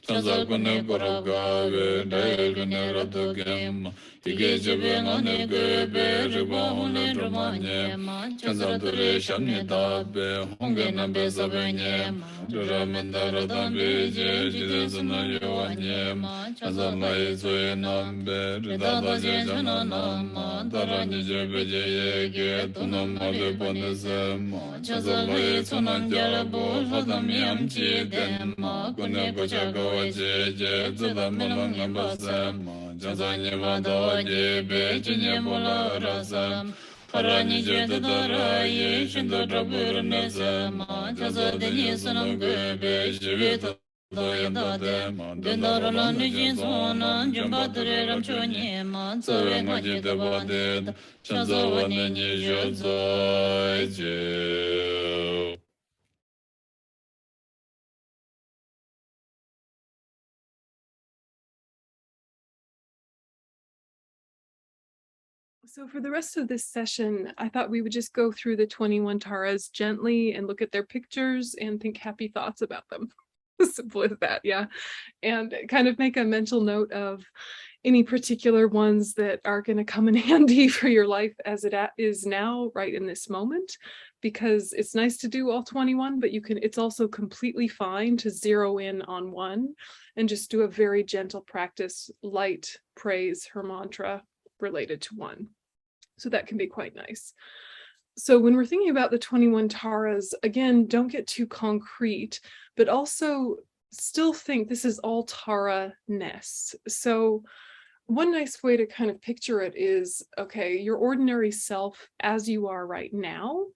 Chazakune Korogave, Diagone Radogem, Igejibengane Gebe, Ribahune Romanye, Chazadure Shamnidabe, Hungana Besavanye, Duramandara Dambe, Jizana Yovanye, Chazala Isoenambe, Ridada Jananam, Darani Jebeje, Getunam Maleponesem, Chazala Isonan Jarabo, Hadamiam Chidem, Kune Kochagawa Jeje, Zadamalanga Basem, Chazanye Vadaje, Bejine Bola Rasam, Harani Jedadara, Shindadraburanazam, Chazadani Sanam Gebe, Jivita. Dendaralani Jinsonan, Jambadre Ramchoni, Save Majidabaded, Chazavani Jozo. So for the rest of this session, I thought we would just go through the 21 Taras gently and look at their pictures and think happy thoughts about them. Simple as that, yeah. And kind of make a mental note of any particular ones that are going to come in handy for your life as it is now, right in this moment, because it's nice to do all 21, but it's also completely fine to zero in on one and just do a very gentle practice, light praise, her mantra related to one. So that can be quite nice. So when we're thinking about the 21 Taras, again, don't get too concrete, but also still think this is all Tara-ness. So one nice way to kind of picture it is, okay, your ordinary self as you are right now.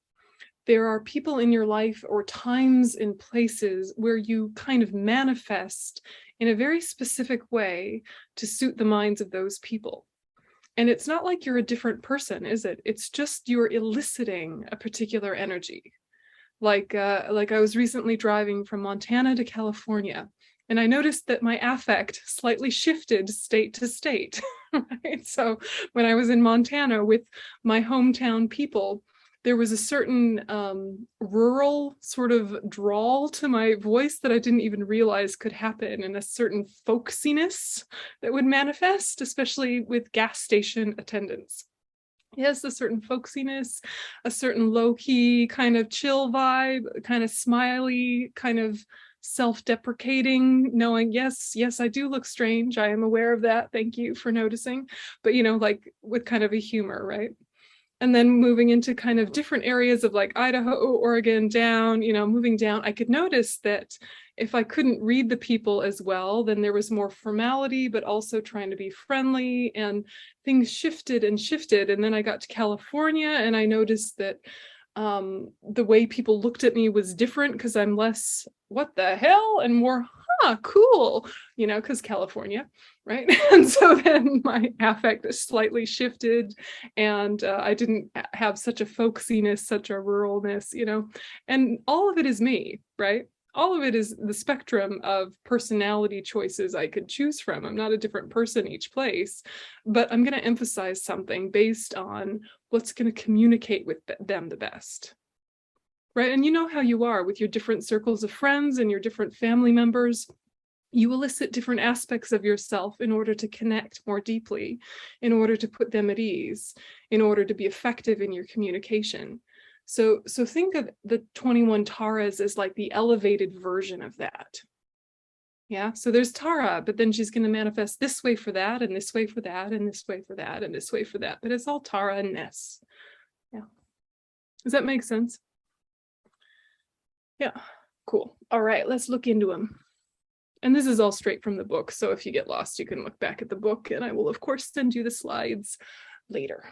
There are people in your life or times and places where you kind of manifest in a very specific way to suit the minds of those people. And it's not like you're a different person, is it? It's just you're eliciting a particular energy. Like I was recently driving from Montana to California, and I noticed that my affect slightly shifted state to state, right? So when I was in Montana with my hometown people, there was a certain rural sort of drawl to my voice that I didn't even realize could happen, and a certain folksiness that would manifest, especially with gas station attendants. Yes, a certain folksiness, a certain low-key kind of chill vibe, kind of smiley, kind of self-deprecating, knowing, yes, I do look strange. I am aware of that. Thank you for noticing. But, like with kind of a humor, right? And then moving into kind of different areas of like Idaho, Oregon, down, moving down, I could notice that if I couldn't read the people as well, then there was more formality, but also trying to be friendly, and things shifted and shifted. And then I got to California and I noticed that the way people looked at me was different, because I'm less, what the hell, and more, cool, because California, right? And so then my affect slightly shifted, and I didn't have such a folksiness, such a ruralness, and all of it is me, right? All of it is the spectrum of personality choices I could choose from. I'm not a different person each place, but I'm going to emphasize something based on what's going to communicate with them the best. Right? And you know how you are with your different circles of friends and your different family members. You elicit different aspects of yourself in order to connect more deeply, in order to put them at ease, in order to be effective in your communication. So think of the 21 Taras as like the elevated version of that. Yeah, so there's Tara, but then she's going to manifest this way for that, and this way for that, and this way for that, and this way for that. But it's all Tara-ness. Yeah. Does that make sense? Yeah, cool. All right, let's look into them. And this is all straight from the book, so if you get lost, you can look back at the book, and I will, of course, send you the slides later.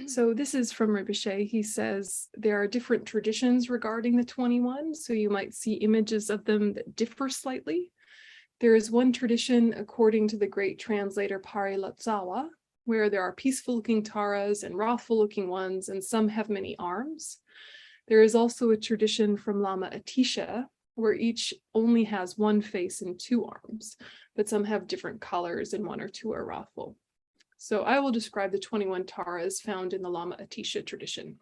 So this is from Rinpoche. He says there are different traditions regarding the 21, so you might see images of them that differ slightly. There is one tradition, according to the great translator Pari Lotsawa, where there are peaceful-looking Taras and wrathful-looking ones, and some have many arms. There is also a tradition from Lama Atisha, where each only has one face and two arms, but some have different colors and one or two are wrathful. So I will describe the 21 Taras found in the Lama Atisha tradition.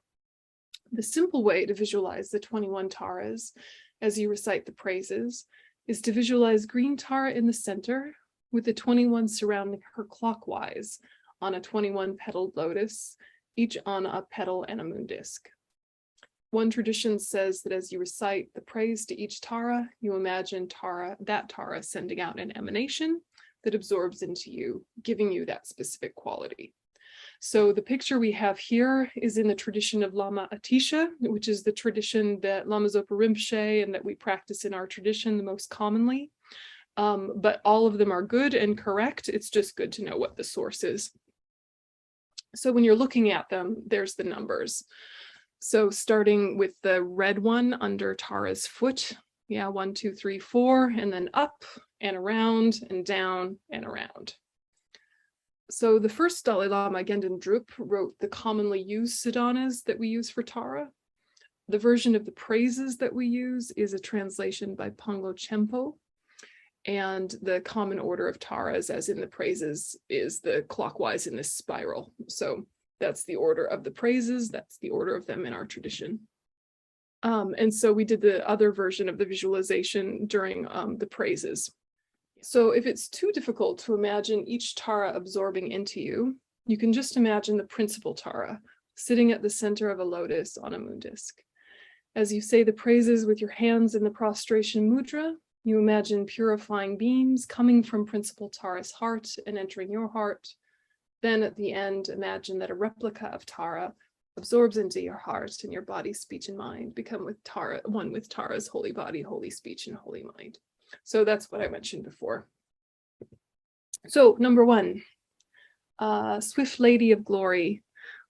The simple way to visualize the 21 Taras as you recite the praises, is to visualize green Tara in the center with the 21 surrounding her clockwise on a 21-petaled lotus, each on a petal and a moon disk. One tradition says that as you recite the praise to each Tara, you imagine that Tara sending out an emanation that absorbs into you, giving you that specific quality. So the picture we have here is in the tradition of Lama Atisha, which is the tradition that Lama Zopa Rinpoche and that we practice in our tradition the most commonly. But all of them are good and correct. It's just good to know what the source is. So when you're looking at them, there's the numbers. So starting with the red one under Tara's foot, 1, 2, 3, 4, and then up and around and down and around. So the first Dalai Lama, Gendon Drup, wrote the commonly used sadhanas that we use for Tara. The version of the praises that we use is a translation by Panglo Chempo. And the common order of Taras, as in the praises, is the clockwise in this spiral. So that's the order of the praises. That's the order of them in our tradition. And so we did the other version of the visualization during the praises. So if it's too difficult to imagine each Tara absorbing into you, you can just imagine the principal Tara sitting at the center of a lotus on a moon disk. As you say the praises with your hands in the prostration mudra, you imagine purifying beams coming from principal Tara's heart and entering your heart. Then at the end, imagine that a replica of Tara absorbs into your heart, and your body, speech, and mind become one with Tara's holy body, holy speech, and holy mind. So that's what I mentioned before. So number 1, Swift Lady of Glory,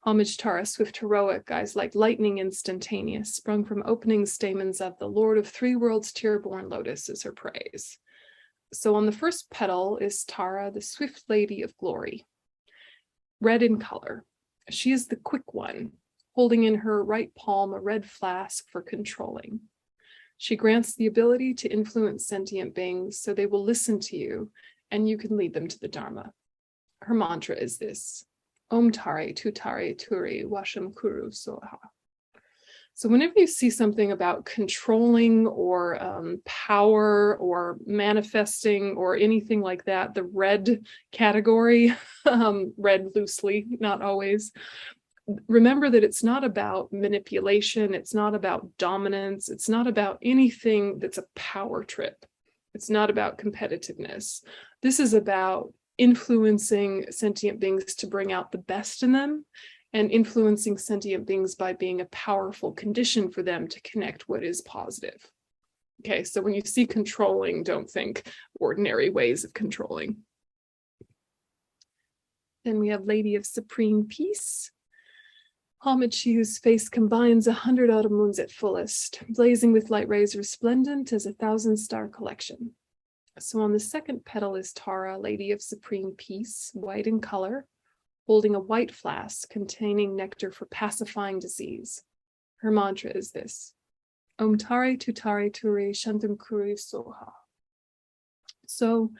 homage Tara, swift heroic, eyes like lightning instantaneous, sprung from opening stamens of the Lord of 3 worlds, tear-born lotus is her praise. So on the first petal is Tara, the Swift Lady of Glory, red in color. She is the quick one, holding in her right palm a red flask for controlling. She grants the ability to influence sentient beings so they will listen to you and you can lead them to the Dharma. Her mantra is this: Om Tare Tutare Turi Washam Kuru Soha. So whenever you see something about controlling or power or manifesting or anything like that, the red category, read loosely, not always, remember that it's not about manipulation, it's not about dominance, it's not about anything that's a power trip. It's not about competitiveness. This is about influencing sentient beings to bring out the best in them, and influencing sentient beings by being a powerful condition for them to connect what is positive. Okay, so when you see controlling, don't think ordinary ways of controlling. Then we have Lady of Supreme Peace. Homage, she whose face combines 100 autumn moons at fullest, blazing with light rays resplendent as a 1,000-star collection. So on the second petal is Tara, Lady of Supreme Peace, white in color, holding a white flask containing nectar for pacifying disease. Her mantra is this: Om Tare Tutare Turi Shantam Kuri Soha. So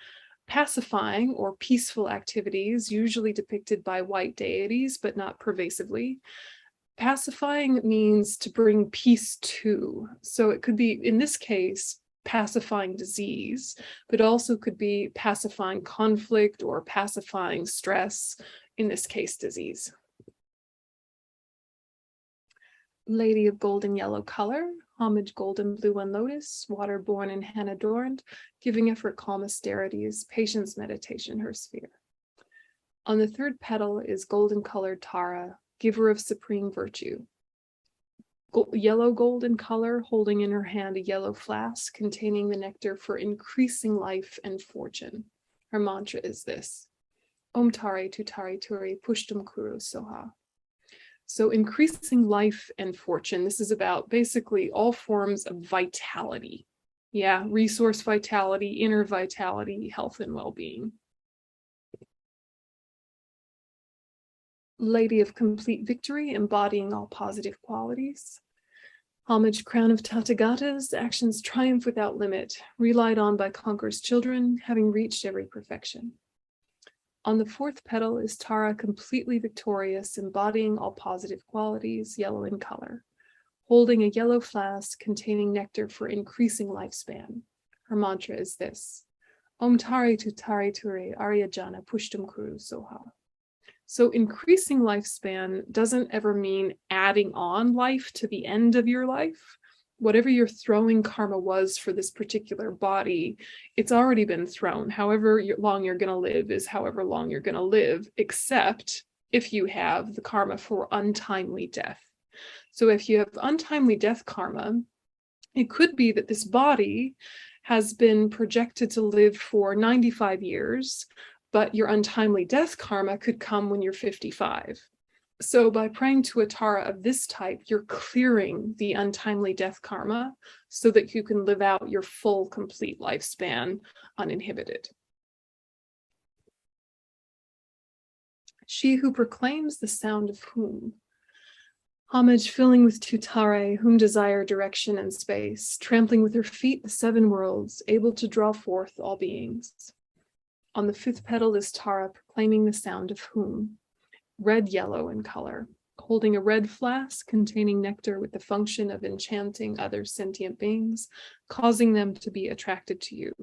pacifying or peaceful activities, usually depicted by white deities, but not pervasively. Pacifying means to bring peace to. So it could be, in this case, pacifying disease, but also could be pacifying conflict or pacifying stress, in this case, disease. Lady of golden yellow color, homage golden blue and lotus, water born and hand adorned, giving effort calm austerities, patience meditation her sphere. On the third petal is golden colored Tara, giver of supreme virtue. Yellow gold in color, holding in her hand a yellow flask containing the nectar for increasing life and fortune. Her mantra is this: Om Tare Tutare Turi Pushtam Kuru Soha. So increasing life and fortune, this is about basically all forms of vitality. Yeah, resource vitality, inner vitality, health and well-being. Lady of Complete Victory, embodying all positive qualities. Homage Crown of Tathagatas, actions triumph without limit, relied on by conqueror's children, having reached every perfection. On the fourth petal is Tara, completely victorious, embodying all positive qualities, yellow in color, holding a yellow flask containing nectar for increasing lifespan. Her mantra is this: Om Tari Tu Tari Turi Arya Jana Pushtam Kuru Soha. So increasing lifespan doesn't ever mean adding on life to the end of your life. Whatever your throwing karma was for this particular body, it's already been thrown. However long you're going to live is however long you're going to live, except if you have the karma for untimely death. So if you have untimely death karma, it could be that this body has been projected to live for 95 years, but your untimely death karma could come when you're 55. So by praying to a Tara of this type, you're clearing the untimely death karma so that you can live out your full, complete lifespan uninhibited. She who proclaims the sound of whom. Homage filling with tutare, whom desire direction and space, trampling with her feet the seven worlds, able to draw forth all beings. On the fifth petal is Tara, proclaiming the sound of whom. Red-yellow in color, holding a red flask containing nectar with the function of enchanting other sentient beings, causing them to be attracted to you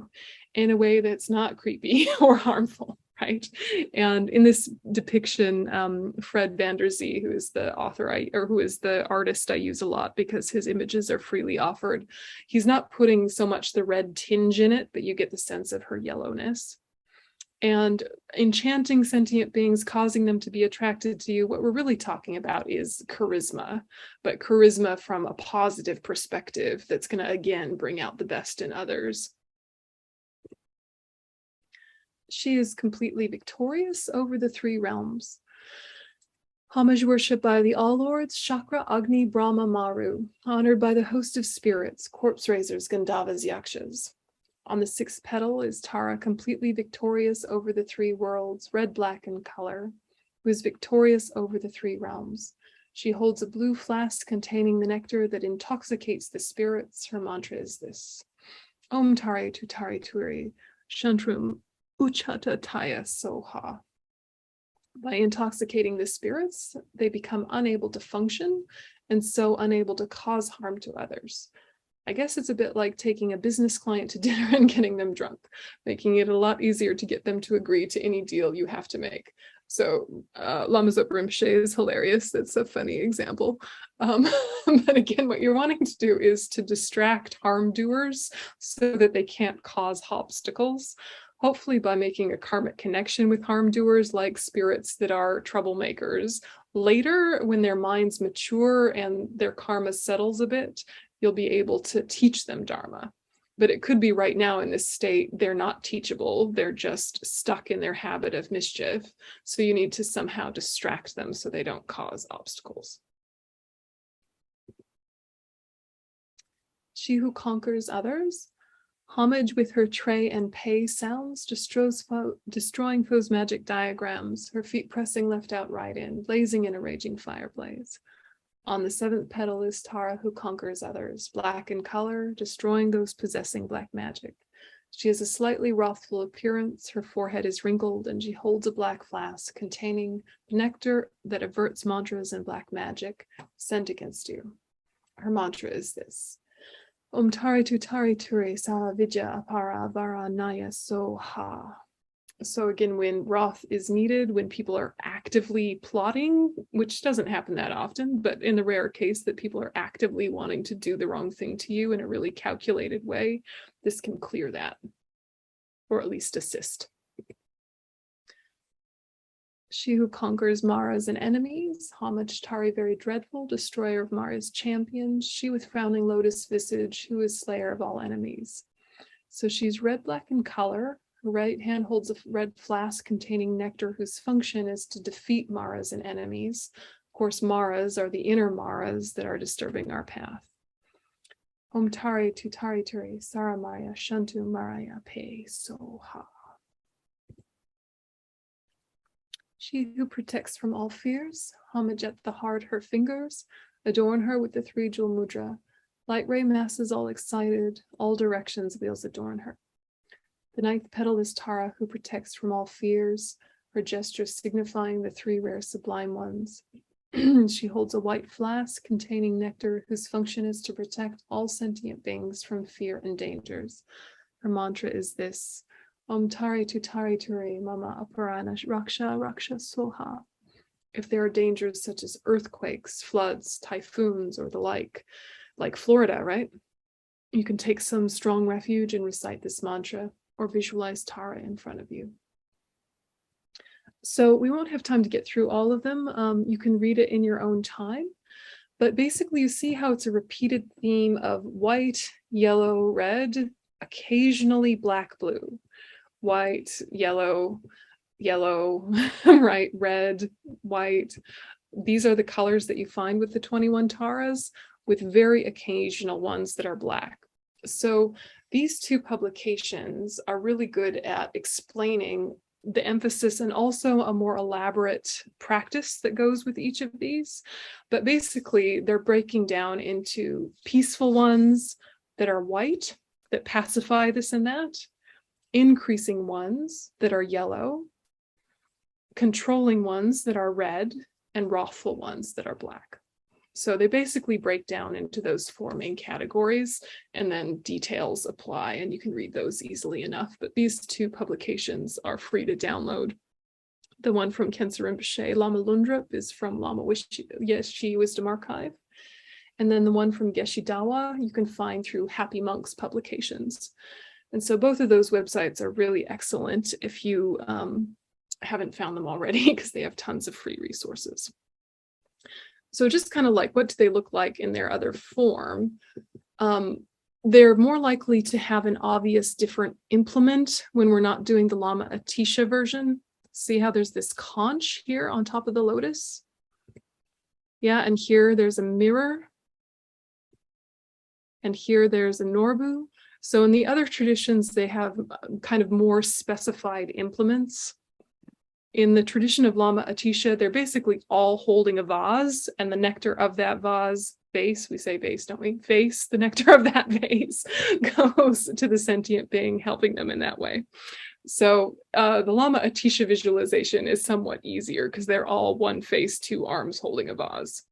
in a way that's not creepy or harmful, right? And in this depiction, Fred van der Zee, who is the author who is the artist I use a lot because his images are freely offered, he's not putting so much the red tinge in it, but you get the sense of her yellowness. And enchanting sentient beings, causing them to be attracted to you, what we're really talking about is charisma, but charisma from a positive perspective that's going to, again, bring out the best in others. She is completely victorious over the three realms. Homage worship by the All-Lords, Chakra, Agni, Brahma, Maru, honored by the host of spirits, corpse raisers, Gandhavas, Yakshas. On the sixth petal is Tara, completely victorious over the three worlds, red, black, and color, who is victorious over the three realms. She holds a blue flask containing the nectar that intoxicates the spirits. Her mantra is this: Om Tari Tu Tari Turi, Shantrum Uchata Taya Soha. By intoxicating the spirits, they become unable to function and so unable to cause harm to others. I guess it's a bit like taking a business client to dinner and getting them drunk, making it a lot easier to get them to agree to any deal you have to make. So Lama Zopa is hilarious. That's a funny example. But again, what you're wanting to do is to distract harm doers so that they can't cause obstacles, hopefully by making a karmic connection with harm doers like spirits that are troublemakers. Later, when their minds mature and their karma settles a bit, you'll be able to teach them Dharma. But it could be right now in this state, they're not teachable. They're just stuck in their habit of mischief. So you need to somehow distract them so they don't cause obstacles. She who conquers others. Homage with her tray and pay sounds, destroying foes' magic diagrams, her feet pressing left out right in, blazing in a raging fireplace. On the seventh petal is Tara, who conquers others, black in color, destroying those possessing black magic. She has a slightly wrathful appearance, her forehead is wrinkled, and she holds a black flask containing nectar that averts mantras and black magic sent against you. Her mantra is this: Om Tari Tu Tari Ture Sara Vidya Apara Vara Naya Soha. So again, when wrath is needed, when people are actively plotting, which doesn't happen that often, but in the rare case that people are actively wanting to do the wrong thing to you in a really calculated way, this can clear that, or at least assist. She who conquers Maras and enemies, homage Tari very dreadful, destroyer of Mara's champions, she with frowning lotus visage, who is slayer of all enemies. So she's red, black in color. Her right hand holds a red flask containing nectar whose function is to defeat Maras and enemies. Of course, Maras are the inner Maras that are disturbing our path. Om Tari Tu Tari Turi Saramaya Shantu Maraya Pe Soha. She who protects from all fears, homage at the heart her fingers, adorn her with the three jewel mudra. Light ray masses all excited, all directions wheels adorn her. The ninth petal is Tara, who protects from all fears, her gesture signifying the three rare sublime ones. She holds a white flask containing nectar whose function is to protect all sentient beings from fear and dangers. Her mantra is this: Om Tari Tutari Turi Mama Aparana Raksha Raksha Soha. If there are dangers such as earthquakes, floods, typhoons, or the like Florida, right? You can take some strong refuge and recite this mantra or visualize Tara in front of you. So we won't have time to get through all of them. You can read it in your own time. But basically, you see how it's a repeated theme of white, yellow, red, occasionally black, blue, white, yellow, yellow, right, red, white. These are the colors that you find with the 21 Taras, with very occasional ones that are black. So these two publications are really good at explaining the emphasis and also a more elaborate practice that goes with each of these. But basically, they're breaking down into peaceful ones that are white, that pacify this and that, increasing ones that are yellow, controlling ones that are red, and wrathful ones that are black. So they basically break down into those four main categories, and then details apply, and you can read those easily enough. But these two publications are free to download. The one from Khensa Rinpoche, Lama Lundrup, is from Lama Yeshe Wisdom Archive. And then the one from Geshe Dawa, you can find through Happy Monks Publications. And so both of those websites are really excellent if you haven't found them already, because they have tons of free resources. So just kind of like, what do they look like in their other form? They're more likely to have an obvious different implement when we're not doing the Lama Atisha version. See how there's this conch here on top of the lotus? Yeah, and here there's a mirror. And here there's a norbu. So in the other traditions, they have kind of more specified implements. In the tradition of Lama Atisha, they're basically all holding a vase, and the nectar of that vase, vase, we say vase, don't we? Vase, the nectar of that vase goes to the sentient being, helping them in that way. So the Lama Atisha visualization is somewhat easier because they're all one face, two arms holding a vase.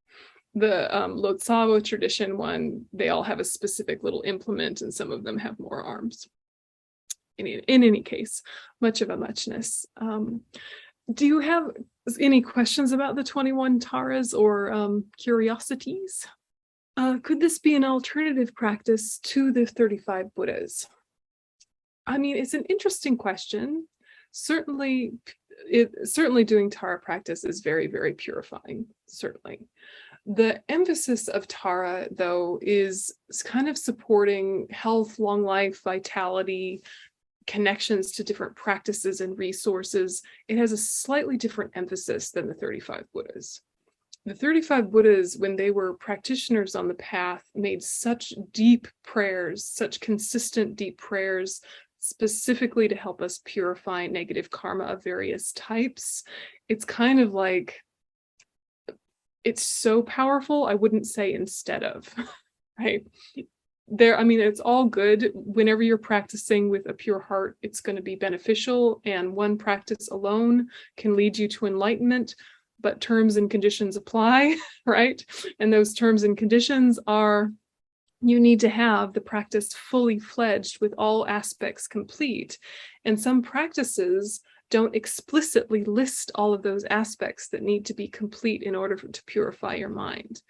The Lotsawa tradition one, they all have a specific little implement, and some of them have more arms. In any case, much of a muchness. Do you have any questions about the 21 Taras or curiosities? Could this be an alternative practice to the 35 Buddhas? I mean, it's an interesting question. Certainly doing Tara practice is very, very purifying, certainly. The emphasis of Tara, though, is kind of supporting health, long life, vitality, connections to different practices and resources. It has a slightly different emphasis than the 35 Buddhas. The 35 Buddhas, when they were practitioners on the path, made such deep prayers, such consistent deep prayers, specifically to help us purify negative karma of various types. It's kind of like, it's so powerful, I wouldn't say instead of, right? I mean, it's all good. Whenever you're practicing with a pure heart, it's going to be beneficial, and one practice alone can lead you to enlightenment, but terms and conditions apply, right? And those terms and conditions are, you need to have the practice fully fledged with all aspects complete. And some practices don't explicitly list all of those aspects that need to be complete in order to purify your mind.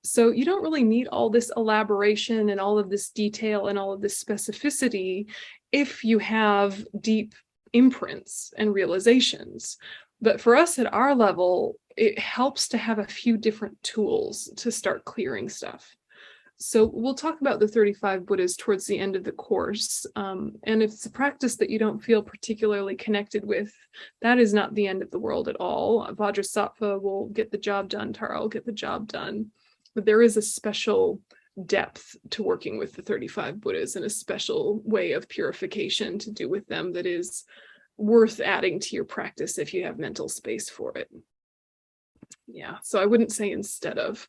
So you don't really need all this elaboration and all of this detail and all of this specificity if you have deep imprints and realizations. But for us at our level, it helps to have a few different tools to start clearing stuff. So we'll talk about the 35 Buddhas towards the end of the course. And if it's a practice that you don't feel particularly connected with, that is not the end of the world at all. Vajrasattva will get the job done. Tara will get the job done. But there is a special depth to working with the 35 Buddhas and a special way of purification to do with them that is worth adding to your practice if you have mental space for it. Yeah, so I wouldn't say instead of.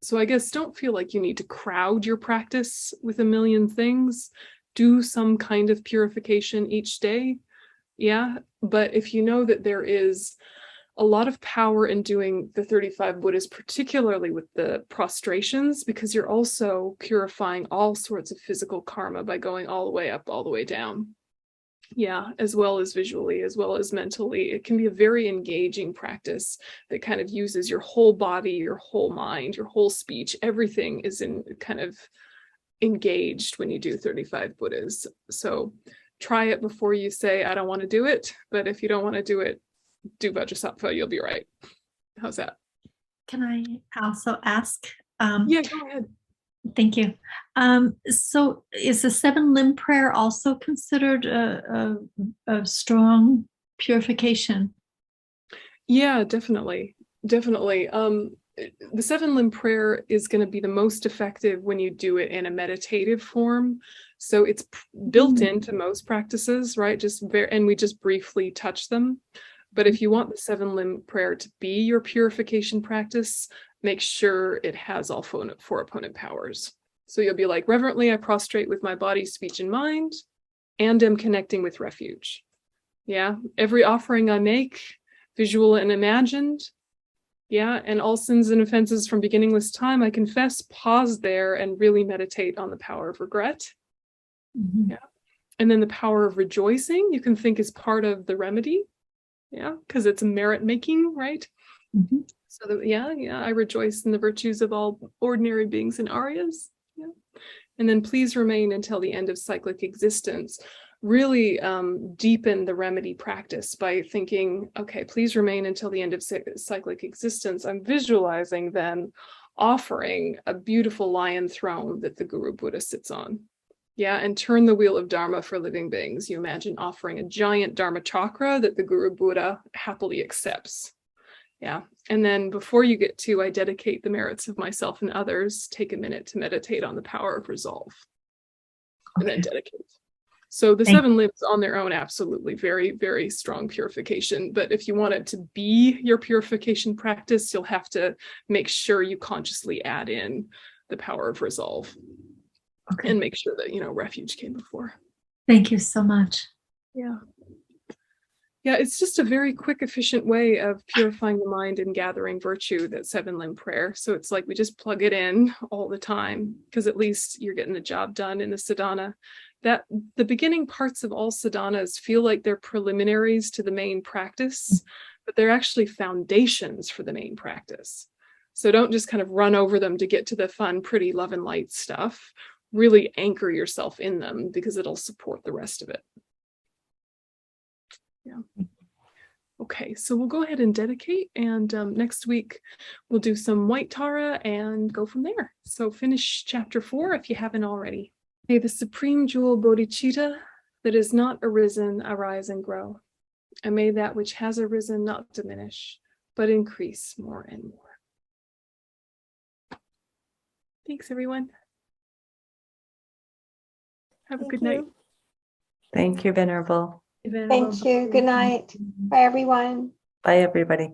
So I guess don't feel like you need to crowd your practice with a million things. Do some kind of purification each day. Yeah, but if you know that there is a lot of power in doing the 35 Buddhas, particularly with the prostrations, because you're also purifying all sorts of physical karma by going all the way up, all the way down. Yeah, as well as visually, as well as mentally. It can be a very engaging practice that kind of uses your whole body, your whole mind, your whole speech. Everything is in kind of engaged when you do 35 Buddhas. So try it before you say, I don't want to do it. But if you don't want to do it, do Vajrasattva, you'll be right. How's that? Can I also ask? Yeah, go ahead. Thank you. So is the 7-limb prayer also considered a strong purification? Yeah, definitely. Definitely. The 7-limb prayer is going to be the most effective when you do it in a meditative form. So it's built into most practices, right? And we just briefly touch them. But if you want the 7-limb prayer to be your purification practice, make sure it has all 4 opponent powers. So you'll be like, reverently, I prostrate with my body, speech, and mind, and am connecting with refuge. Yeah, every offering I make, visual and imagined. Yeah, and all sins and offenses from beginningless time, I confess, pause there and really meditate on the power of regret. Yeah. And then the power of rejoicing, you can think is part of the remedy. Yeah, because it's merit making, right? So I rejoice in the virtues of all ordinary beings and Aryas. Yeah. And then please remain until the end of cyclic existence. Really deepen the remedy practice by thinking, okay, please remain until the end of cyclic existence. I'm visualizing then offering a beautiful lion throne that the Guru Buddha sits on. Yeah, and turn the wheel of Dharma for living beings. You imagine offering a giant Dharma chakra that the Guru Buddha happily accepts. Yeah, and then before you get to, I dedicate the merits of myself and others, take a minute to meditate on the power of resolve. And then dedicate. So the 7 limbs on their own, absolutely, very, very strong purification. But if you want it to be your purification practice, you'll have to make sure you consciously add in the power of resolve. And make sure that, refuge came before. Thank you so much. Yeah. Yeah, it's just a very quick, efficient way of purifying the mind and gathering virtue, that 7-limb prayer. So it's like we just plug it in all the time, because at least you're getting the job done in the sadhana. That the beginning parts of all sadhanas feel like they're preliminaries to the main practice, but they're actually foundations for the main practice. So don't just kind of run over them to get to the fun, pretty love and light stuff. Really anchor yourself in them, because it'll support the rest of it. Yeah. Okay, so we'll go ahead and dedicate, and next week we'll do some white Tara and go from there. So finish chapter 4 if you haven't already. May the supreme jewel bodhicitta that is not arisen arise and grow, and may that which has arisen not diminish, but increase more and more. Thanks, everyone. Have a good night. Thank you, Venerable. Thank you. Good night. Bye, everyone. Bye, everybody.